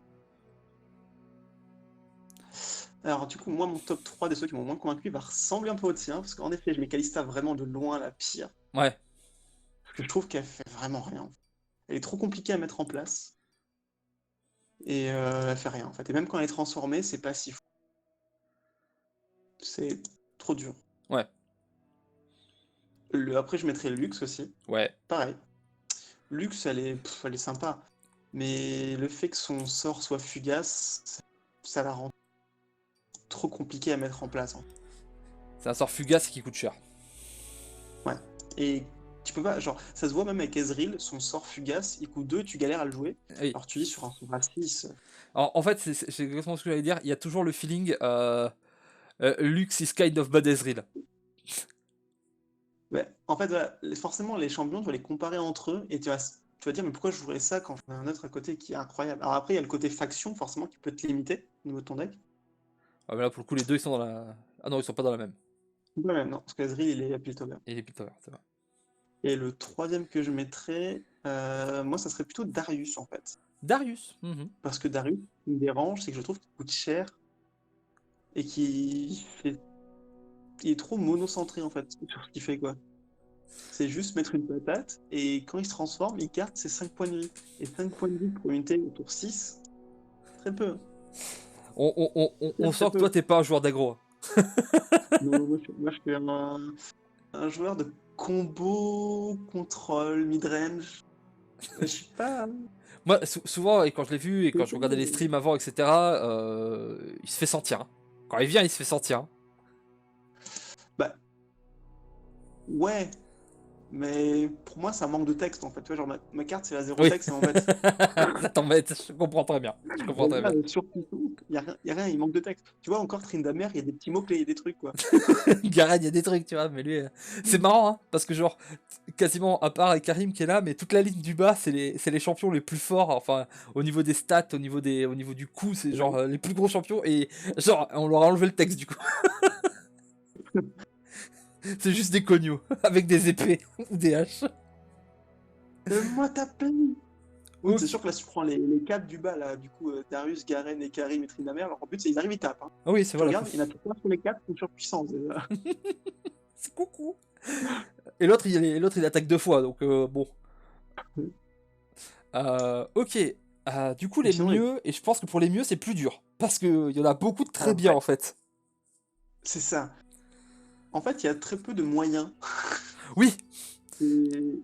Alors, du coup, moi, mon top 3 des ceux qui m'ont moins convaincu va ressembler un peu au tien, parce qu'en effet, je mets Kalista vraiment de loin la pire, Ouais. parce que je trouve qu'elle fait vraiment rien. Elle est trop compliquée à mettre en place, et elle fait rien, en fait. Et même quand elle est transformée, c'est pas si fou. C'est trop dur. Ouais. Après, je mettrai Lux aussi. Ouais. Pareil. Lux, elle est sympa, mais le fait que son sort soit fugace, ça la rend trop compliquée à mettre en place, hein. C'est un sort fugace qui coûte cher. Ouais. Et tu peux pas, genre, ça se voit même avec Ezreal, son sort fugace, il coûte 2, tu galères à le jouer. Oui. Alors tu dis sur un sort à 6. En fait, c'est exactement ce que j'allais dire. Il y a toujours le feeling Lux is kind of bad Ezreal. Ouais. En fait, voilà, forcément, les champions, tu vas les comparer entre eux et tu vas dire, mais pourquoi je jouerais ça quand j'en ai un autre à côté qui est incroyable? Alors après, il y a le côté faction, forcément, qui peut te limiter au niveau de ton deck. Ah, mais là, pour le coup, les deux, ils sont dans la. Ah non, ils sont pas dans la même. Ouais, même, non, parce qu'Ezreal, il est à Piltover. Et les Piltover, c'est vrai. Et le troisième que je mettrais, moi, ça serait plutôt Darius, en fait. Darius. Mhm. Parce que Darius, ce qui me dérange, c'est que je trouve qu'il coûte cher et il est trop monocentré, en fait, sur ce qu'il fait, quoi. C'est juste mettre une patate, et quand il se transforme, il garde ses 5 points de vie. Et 5 points de vie pour une unité au tour 6, très peu. On Très sent que peu. toi, t'es pas un joueur d'aggro. Non, moi, je suis un joueur de combo, contrôle, midrange. Je suis pas. Moi, souvent, et quand je l'ai vu, et quand je regardais les streams avant, etc., il se fait sentir. Hein. Quand il vient, il se fait sentir. Hein. Bah, ouais, mais pour moi, ça manque de texte en fait. Tu vois, genre, ma carte, c'est la zéro Oui. texte, ça m'embête. Ça t'embête, je comprends très bien. Je comprends très Là, bien. sur Python, y a rien, il manque de texte. Tu vois, encore Tryndamere, il y a des petits mots-clés, il y a des trucs, quoi. Garen, il y a des trucs, tu vois, mais lui, c'est marrant, hein, parce que genre, quasiment, à part Karim qui est là, mais toute la ligne du bas, c'est les champions les plus forts, enfin, au niveau des stats, au niveau du coup, c'est genre les plus gros champions, et genre, on leur a enlevé le texte, du coup. C'est juste des cognos, avec des épées, ou des haches. Donne-moi ta paix. Oui, c'est Ok. sûr que là, si tu prends les 4 du bas, là, du coup, Darius, Garen et Karim et Tryndamere, leur but, c'est ils arrivent, ils tapent. Hein. Ah oui, c'est Tu voilà. regardes, il y en a 3 sur les 4 qui sont surpuissants. C'est coucou. Et l'autre, il attaque 2 fois, donc bon. Ok. Du coup, Et les sinon, mieux, et je pense que pour les mieux, c'est plus dur. Parce qu'il y en a beaucoup de très en bien, fait, en fait. c'est ça. En fait, il y a très peu de moyens. Oui, Et ils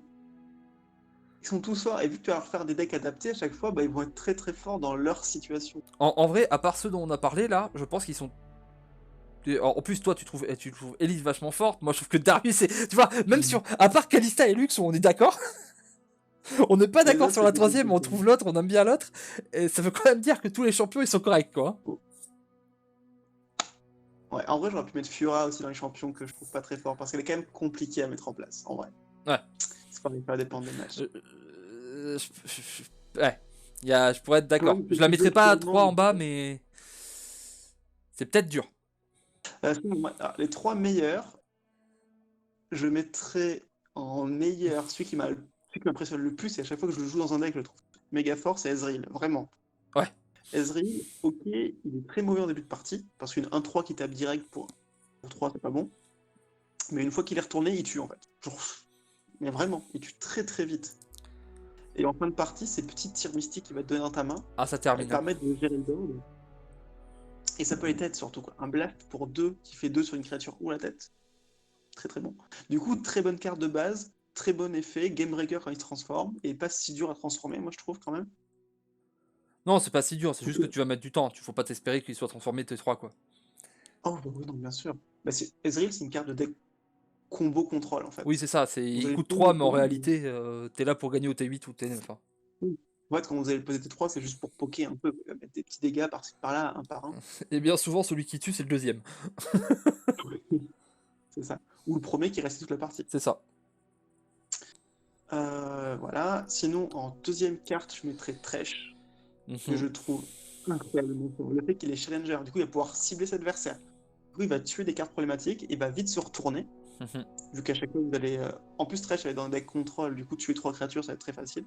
sont tous forts. Et vu que tu vas leur faire des decks adaptés à chaque fois, bah, ils vont être très très forts dans leur situation. en vrai, à part ceux dont on a parlé là, je pense qu'ils sont. En plus, toi, tu trouves Elise vachement forte. Moi, je trouve que Darius, tu vois, même sur. À part Kalista et Lux, où on est d'accord. On n'est pas Les d'accord autres, sur c'est la plus troisième, on compliqué. trouve l'autre, on aime bien l'autre. Et ça veut quand même dire que tous les champions, ils sont corrects, quoi. Ouais, en vrai, j'aurais pu mettre Fiora aussi dans les champions que je trouve pas très fort parce qu'elle est quand même compliquée à mettre en place, en vrai. Ouais. Ça va dépendre des matchs. Ouais. Je pourrais être Toi, d'accord. il Je te la dit mettrais pas à actuellement, 3 en bas, mais. C'est peut-être dur. sinon, les 3 meilleurs, je mettrais en meilleur celui qui m'impressionne le plus et à chaque fois que je le joue dans un deck, je le trouve méga fort, c'est Ezreal, vraiment. Ouais. Ezreal, ok, il est très mauvais en début de partie parce qu'une 1-3 qui tape direct pour 3, c'est pas bon. Mais une fois qu'il est retourné, il tue en fait. Genre, mais vraiment, il tue très très vite. Et en fin de partie, ces petits tirs mystiques qu'il va te donner dans ta main, Ah, ça elles termine. Hein. permettent de gérer le board. Et ça peut les têtes surtout, quoi. Un blast pour 2 qui fait 2 sur une créature ou la tête. Très très bon. Du coup, très bonne carte de base, très bon effet, Game Breaker quand il se transforme, et pas si dur à transformer, moi je trouve quand même. Non, c'est pas si dur, c'est juste que tu vas mettre du temps. Tu faut pas t'espérer qu'il soit transformé T3, quoi. Oh bah oui, non, bien sûr. Bah, Ezreal, c'est une carte de deck combo contrôle en Oui, fait. c'est ça. Vous Il allez coûte poser le 3, mais en T1, réalité, t'es là pour gagner au T8 ou T9. Hein. oui. En fait, quand vous allez poser T3, c'est juste pour poker un peu, mettre des petits dégâts par-ci par-là, un par un. Et bien souvent, celui qui tue, c'est le deuxième. C'est ça. Ou le premier qui reste toute la partie. C'est ça. Voilà. Sinon, en deuxième carte, je mettrais Thresh, que Mhm. je trouve incroyablement fort. Le fait qu'il est challenger, du coup, il va pouvoir cibler cet adversaire. Du coup, il va tuer des cartes problématiques et va vite se retourner. Mhm. Vu qu'à chaque fois, vous allez. En plus, Thresh, elle est dans un deck contrôle, du coup, tuer 3 créatures, ça va être très facile.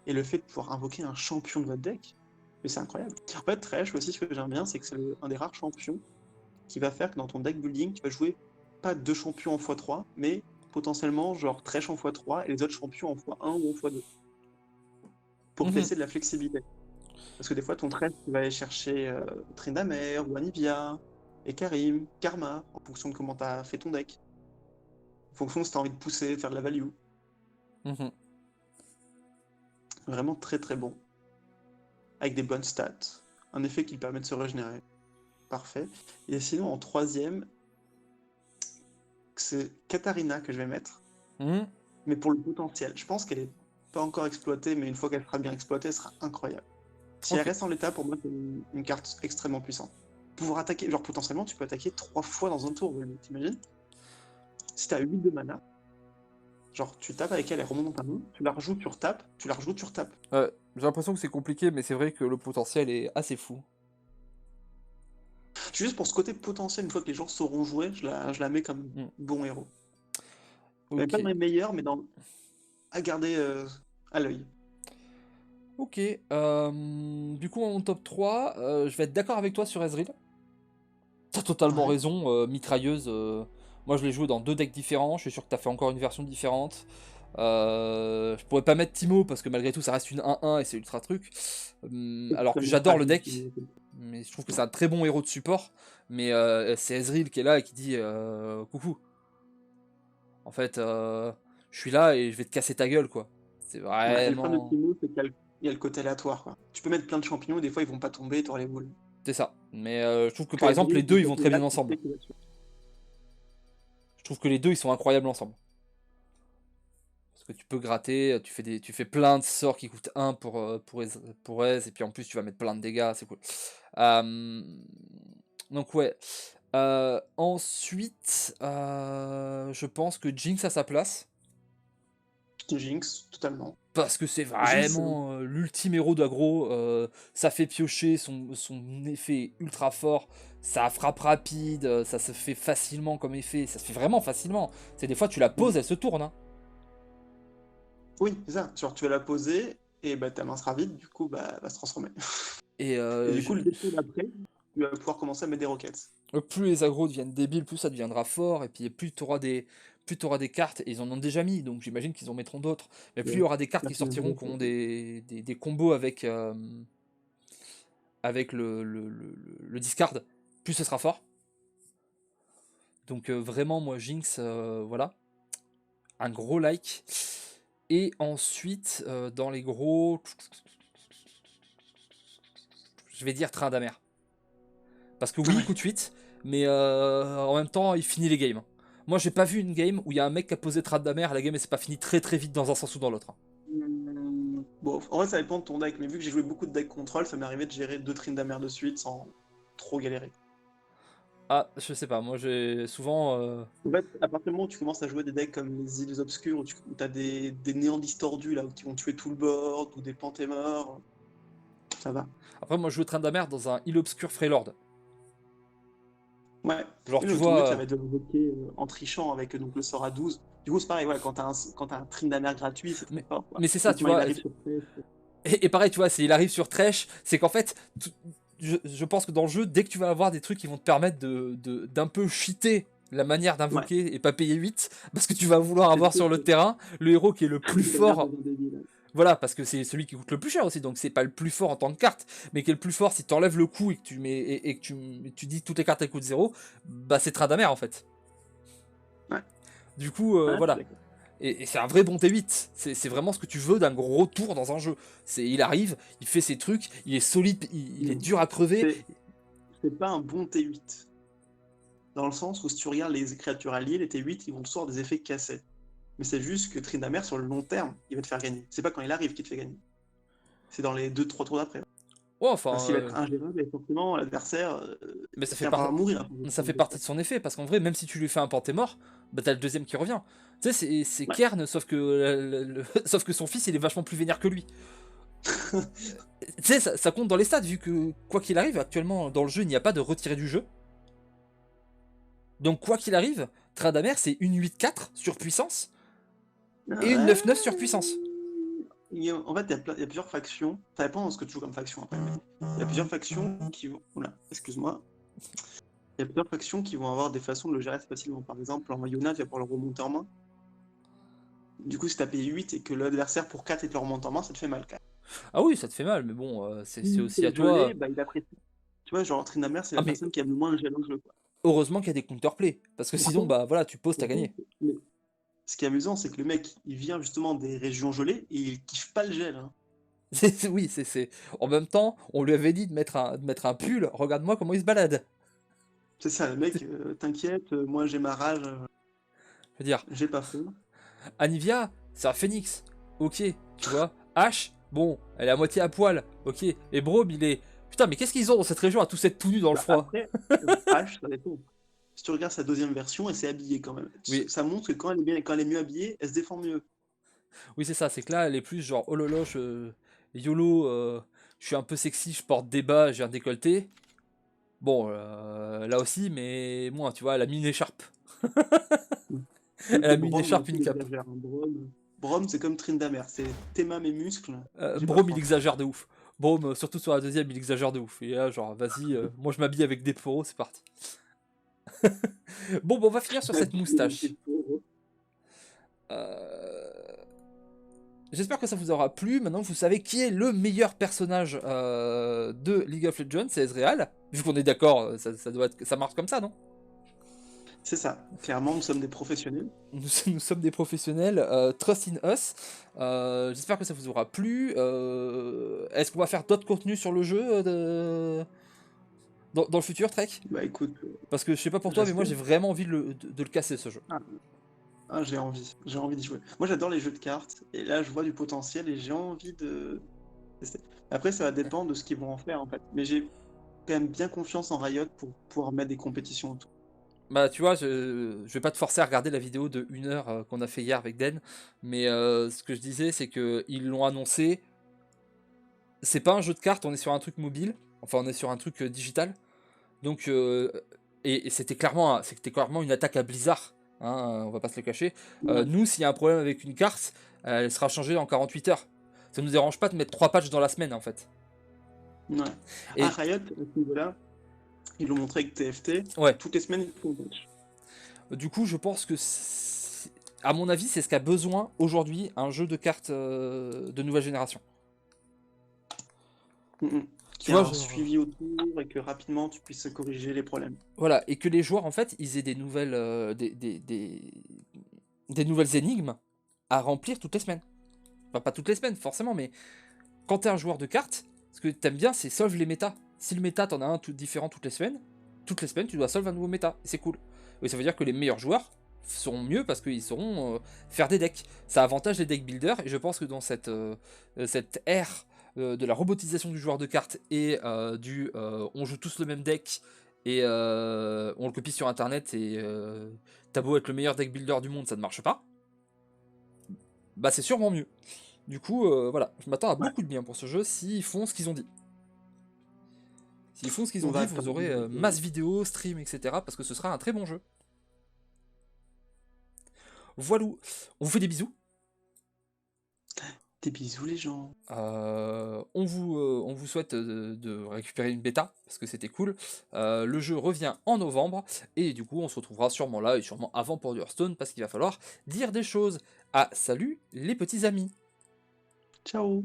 Et le fait de pouvoir invoquer un champion de votre deck, mais c'est incroyable. En fait, Thresh aussi, ce que j'aime bien, c'est que c'est un des rares champions qui va faire que dans ton deck building, tu vas jouer pas 2 champions en x3, mais potentiellement genre Thresh en x3 et les autres champions en x1 ou en x2. Pour te Mhm. laisser de la flexibilité. Parce que des fois, ton Thresh, tu vas aller chercher Tryndamere ou Anivia, et Karim, Karma, en fonction de comment tu as fait ton deck. En fonction de si tu as envie de pousser, de faire de la value. Mhm. Vraiment très très bon. Avec des bonnes stats. Un effet qui permet de se régénérer. Parfait. Et sinon, en troisième, c'est Katarina que je vais mettre, Mhm. mais pour le potentiel. Je pense qu'elle est pas encore exploitée, mais une fois qu'elle sera bien exploitée, elle sera incroyable. Si elle Ok. reste en l'état, pour moi, c'est une carte extrêmement puissante. Pouvoir attaquer, genre potentiellement, tu peux attaquer 3 fois dans un tour, t'imagines? Si t'as 8 de mana, genre tu tapes avec elle, elle remonte dans ta main, tu la rejoues, tu retapes, tu la rejoues, tu retapes. J'ai l'impression que c'est compliqué, mais c'est vrai que le potentiel est assez fou. Juste pour ce côté potentiel, une fois que les gens sauront jouer, je la mets comme Mm. bon héros. Mais pas Ok. dans les meilleurs, mais à garder à l'œil. Ok. Du coup, en top 3, je vais être d'accord avec toi sur Ezreal. T'as totalement Ouais. raison, mitrailleuse. Moi, je l'ai joué dans 2 decks différents. Je suis sûr que t'as fait encore une version différente. Je pourrais pas mettre Timo parce que malgré tout, ça reste une 1-1 et c'est ultra truc. Alors que Extrêmement j'adore le fragile. deck, mais je trouve que c'est un très bon héros de support. Mais c'est Ezreal qui est là et qui dit coucou. En fait, je suis là et je vais te casser ta gueule, quoi. C'est Ouais, et le problème de vraiment. Timo, c'est qu'elle il y a le côté aléatoire, quoi. Tu peux mettre plein de champignons, et des fois ils vont pas tomber, t'auras les boules. C'est ça. Mais je trouve que Que par les exemple, les briques, deux, une ils fois vont qu'il très est là, bien tu ensemble. sais qu'il va tuer. Je trouve que les deux, ils sont incroyables ensemble. Parce que tu peux gratter, tu fais plein de sorts qui coûtent 1 pour Aise, et puis en plus, tu vas mettre plein de dégâts, c'est cool. Euh, donc ouais. Ensuite, je pense que Jinx a sa place. Jinx, totalement. Parce que c'est Jinx, vraiment l'ultime héros d'aggro. Ça fait piocher, son effet est ultra fort. Ça frappe rapide, ça se fait facilement comme effet. Ça se fait vraiment facilement. C'est des fois, tu la poses, elle se tourne, hein. oui, c'est ça. Genre, tu vas la poser, et bah, ta main sera vide, du coup, bah, elle va se transformer. Et Et du coup, le défaut d'après, tu vas pouvoir commencer à mettre des roquettes. plus les agros deviennent débiles, plus ça deviendra fort. Et puis plus t'auras des cartes. Et ils en ont déjà mis, donc j'imagine qu'ils en mettront d'autres. Mais plus il y Ouais. aura des cartes La qui première sortiront, qui roquette. auront des combos avec le discard, plus ce sera fort. Donc vraiment, moi, Jinx, voilà, un gros like. Et ensuite, dans les gros, je vais dire Train d'Amer. Parce que oui, il Ouais. coûte 8, mais en même temps, il finit les games. Moi, j'ai pas vu une game où il y a un mec qui a posé Train d'Amer, la game elle s'est pas finie très très vite dans un sens ou dans l'autre, hein. Bon, en vrai, ça dépend de ton deck, mais vu que j'ai joué beaucoup de decks contrôle, ça m'est arrivé de gérer 2 Tryndamere de suite sans trop galérer. Ah, je sais pas, moi j'ai souvent... En fait, à partir du moment où tu commences à jouer des decks comme les îles obscures, où t'as des néants distordus là, qui vont tuer tout le board, ou des Pantémors, ça va. Après, moi je joue Train d'Amer dans un Île Obscure Freylord. Ouais. Genre, Oui, tu mais ton but, vois... ça va être de l'invoquer en trichant avec donc, le sort à 12. Du coup, c'est pareil, ouais, quand t'as un Tryndamere gratuit, c'est très mais, fort, quoi. mais c'est ça, Donc, tu moi, il vois... arrive sur 13. Et pareil, tu vois, s'il arrive sur Thresh, c'est qu'en fait, je pense que dans le jeu, dès que tu vas avoir des trucs qui vont te permettre d'un peu cheater la manière Ouais. d'invoquer et pas payer 8, parce que tu vas vouloir C'est avoir sur le terrain le héros qui est le plus Tryndamere fort. devient débile. Voilà, parce que c'est celui qui coûte le plus cher aussi, donc c'est pas le plus fort en tant que carte, mais qui est le plus fort si tu enlèves le coup et que tu mets et que tu dis que toutes les cartes elles coûtent 0, bah c'est Tryndamere en fait. Ouais. Du coup, Ouais, je suis voilà. d'accord. Et c'est un vrai bon T8. C'est vraiment ce que tu veux d'un gros tour dans un jeu. Il arrive, il fait ses trucs, il est solide, il est Non. dur à crever. C'est pas un bon T8. Dans le sens où si tu regardes les créatures alliées, les T8, ils vont te sortir des effets cassés. Mais c'est juste que Tryndamere, sur le long terme, il va te faire gagner. C'est pas quand il arrive qu'il te fait gagner. C'est dans les 2-3 tours d'après. Ouais, Parce enfin, qu'il va être ingérable et forcément l'adversaire mais ça fait, finira par mourir. ça fait partie de son effet, parce qu'en vrai, même si tu lui fais un Pantémort, bah t'as le deuxième qui revient. Tu sais, c'est Ouais. Kern, sauf que, sauf que son fils, il est vachement plus vénère que lui. Tu sais, ça compte dans les stats, vu que, quoi qu'il arrive, actuellement, dans le jeu, il n'y a pas de retiré du jeu. Donc, quoi qu'il arrive, Tryndamere, c'est une 8-4 sur puissance, et une Ouais. 9-9 sur puissance. En fait, il y a plusieurs factions. Ça dépend de ce que tu joues comme faction après. Mais il y a plusieurs factions qui vont. Oula, excuse-moi. Il y a plusieurs factions qui vont avoir des façons de le gérer facilement. Par exemple, en Yona, tu vas pouvoir le remonter en main. Du coup, si t'as payé 8 et que l'adversaire pour 4 et te le remonte en main, ça te fait mal quand même. Ah oui, ça te fait mal, mais bon, c'est Si aussi à c'est toi. gelé, bah, il apprécie. Tu vois, genre Tryndamere, c'est Ah, la mais personne qui aime le moins le gel au jeu, quoi. heureusement qu'il y a des counterplay, parce que Par sinon, contre, bah voilà, tu poses, t'as par contre, gagné. ce qui est amusant, c'est que le mec, il vient justement des régions gelées et il kiffe pas le gel, hein. Oui, En même temps, on lui avait dit de mettre un pull, regarde-moi comment il se balade. C'est ça, le mec, t'inquiète, moi j'ai ma rage, Je veux dire, j'ai pas faim. Anivia, c'est un phénix, ok, tu vois. H, bon, elle est à moitié à poil, ok. Et Braum, il est... Putain, mais qu'est-ce qu'ils ont dans cette région à tous être tout nus dans le Bah, froid? après, H, ça dépend. Si tu regardes sa deuxième version, elle s'est habillée quand même. Oui, Ça montre que quand elle est mieux habillée, elle se défend mieux. oui, c'est ça, c'est que là, elle est plus genre, oh loloche, YOLO, je suis un peu sexy, je porte des bas, j'ai un décolleté. Bon, là aussi, mais moins, tu vois, elle a mis une écharpe. Même Elle a que mis une Brom, écharpe et une il cape. exagère, hein. Brom, c'est comme Tryndamere, c'est t'aimes mes muscles, j'ai pas Braum, il froid. exagère de ouf. Braum, surtout sur la deuxième, il exagère de ouf. Et là, genre, vas-y, moi je m'habille avec des poros, c'est parti. Bon, on va finir sur cette moustache. Euh, J'espère que ça vous aura plu. Maintenant que vous savez qui est le meilleur personnage de League of Legends, c'est Ezreal. Vu qu'on est d'accord, ça marche comme ça, non? C'est ça. Clairement, nous sommes des professionnels. Nous sommes des professionnels, trust in us. J'espère que ça vous aura plu. Est-ce qu'on va faire d'autres contenus sur le jeu dans le futur, Trek? Bah écoute, Parce que je sais pas pour toi, mais moi j'espère. j'ai vraiment envie de le casser ce jeu. Ah, j'ai envie. J'ai envie d'y jouer. Moi, j'adore les jeux de cartes. Et là, je vois du potentiel et j'ai envie de tester. Après, ça va dépendre de ce qu'ils vont en faire, en fait. Mais j'ai quand même bien confiance en Riot pour pouvoir mettre des compétitions autour. Bah tu vois, je vais pas te forcer à regarder la vidéo de 1 heure qu'on a fait hier avec Den, mais ce que je disais c'est que ils l'ont annoncé, c'est pas un jeu de cartes, on est sur un truc mobile, enfin on est sur un truc digital, donc et c'était clairement une attaque à Blizzard, hein, on va pas se le cacher. Ouais. Nous s'il y a un problème avec une carte, elle sera changée en 48 heures. Ça nous dérange pas de mettre 3 patchs dans la semaine en fait. Ouais. Ah, Et Riot, à ce niveau-là, ils l'ont montré avec TFT. ouais, Toutes les semaines, ils font un patch. du coup je pense que à mon avis c'est ce qu'a besoin aujourd'hui un jeu de cartes de nouvelle génération. Tu Qu'il y a vois, un suivi autour et que rapidement, tu puisses corriger les problèmes. voilà, et que les joueurs en fait ils aient des nouvelles, des nouvelles énigmes à remplir toutes les semaines. Enfin, pas toutes les semaines forcément, mais quand t'es un joueur de cartes, ce que t'aimes bien c'est solve les méta. Si le méta t'en as un tout différent toutes les semaines tu dois solve un nouveau méta, et c'est cool. Et ça veut dire que les meilleurs joueurs seront mieux parce qu'ils sauront faire des decks. Ça avantage les deck builders, et je pense que dans cette ère de la robotisation du joueur de cartes et on joue tous le même deck et on le copie sur internet et t'as beau être le meilleur deck builder du monde, ça ne marche pas, bah c'est sûrement mieux. Du coup, voilà, je m'attends à Ouais. beaucoup de bien pour ce jeu s'ils font ce qu'ils ont dit. S'ils font ce qu'ils On ont va dit, vous attendre. aurez masse vidéo, stream, etc. Parce que ce sera un très bon jeu. Voilà, on vous fait des bisous. Des bisous, les gens. On vous souhaite de récupérer une bêta, parce que c'était cool. Le jeu revient en novembre, et du coup on se retrouvera sûrement là, et sûrement avant pour du Hearthstone, parce qu'il va falloir dire des choses. Ah, salut les petits amis. Ciao.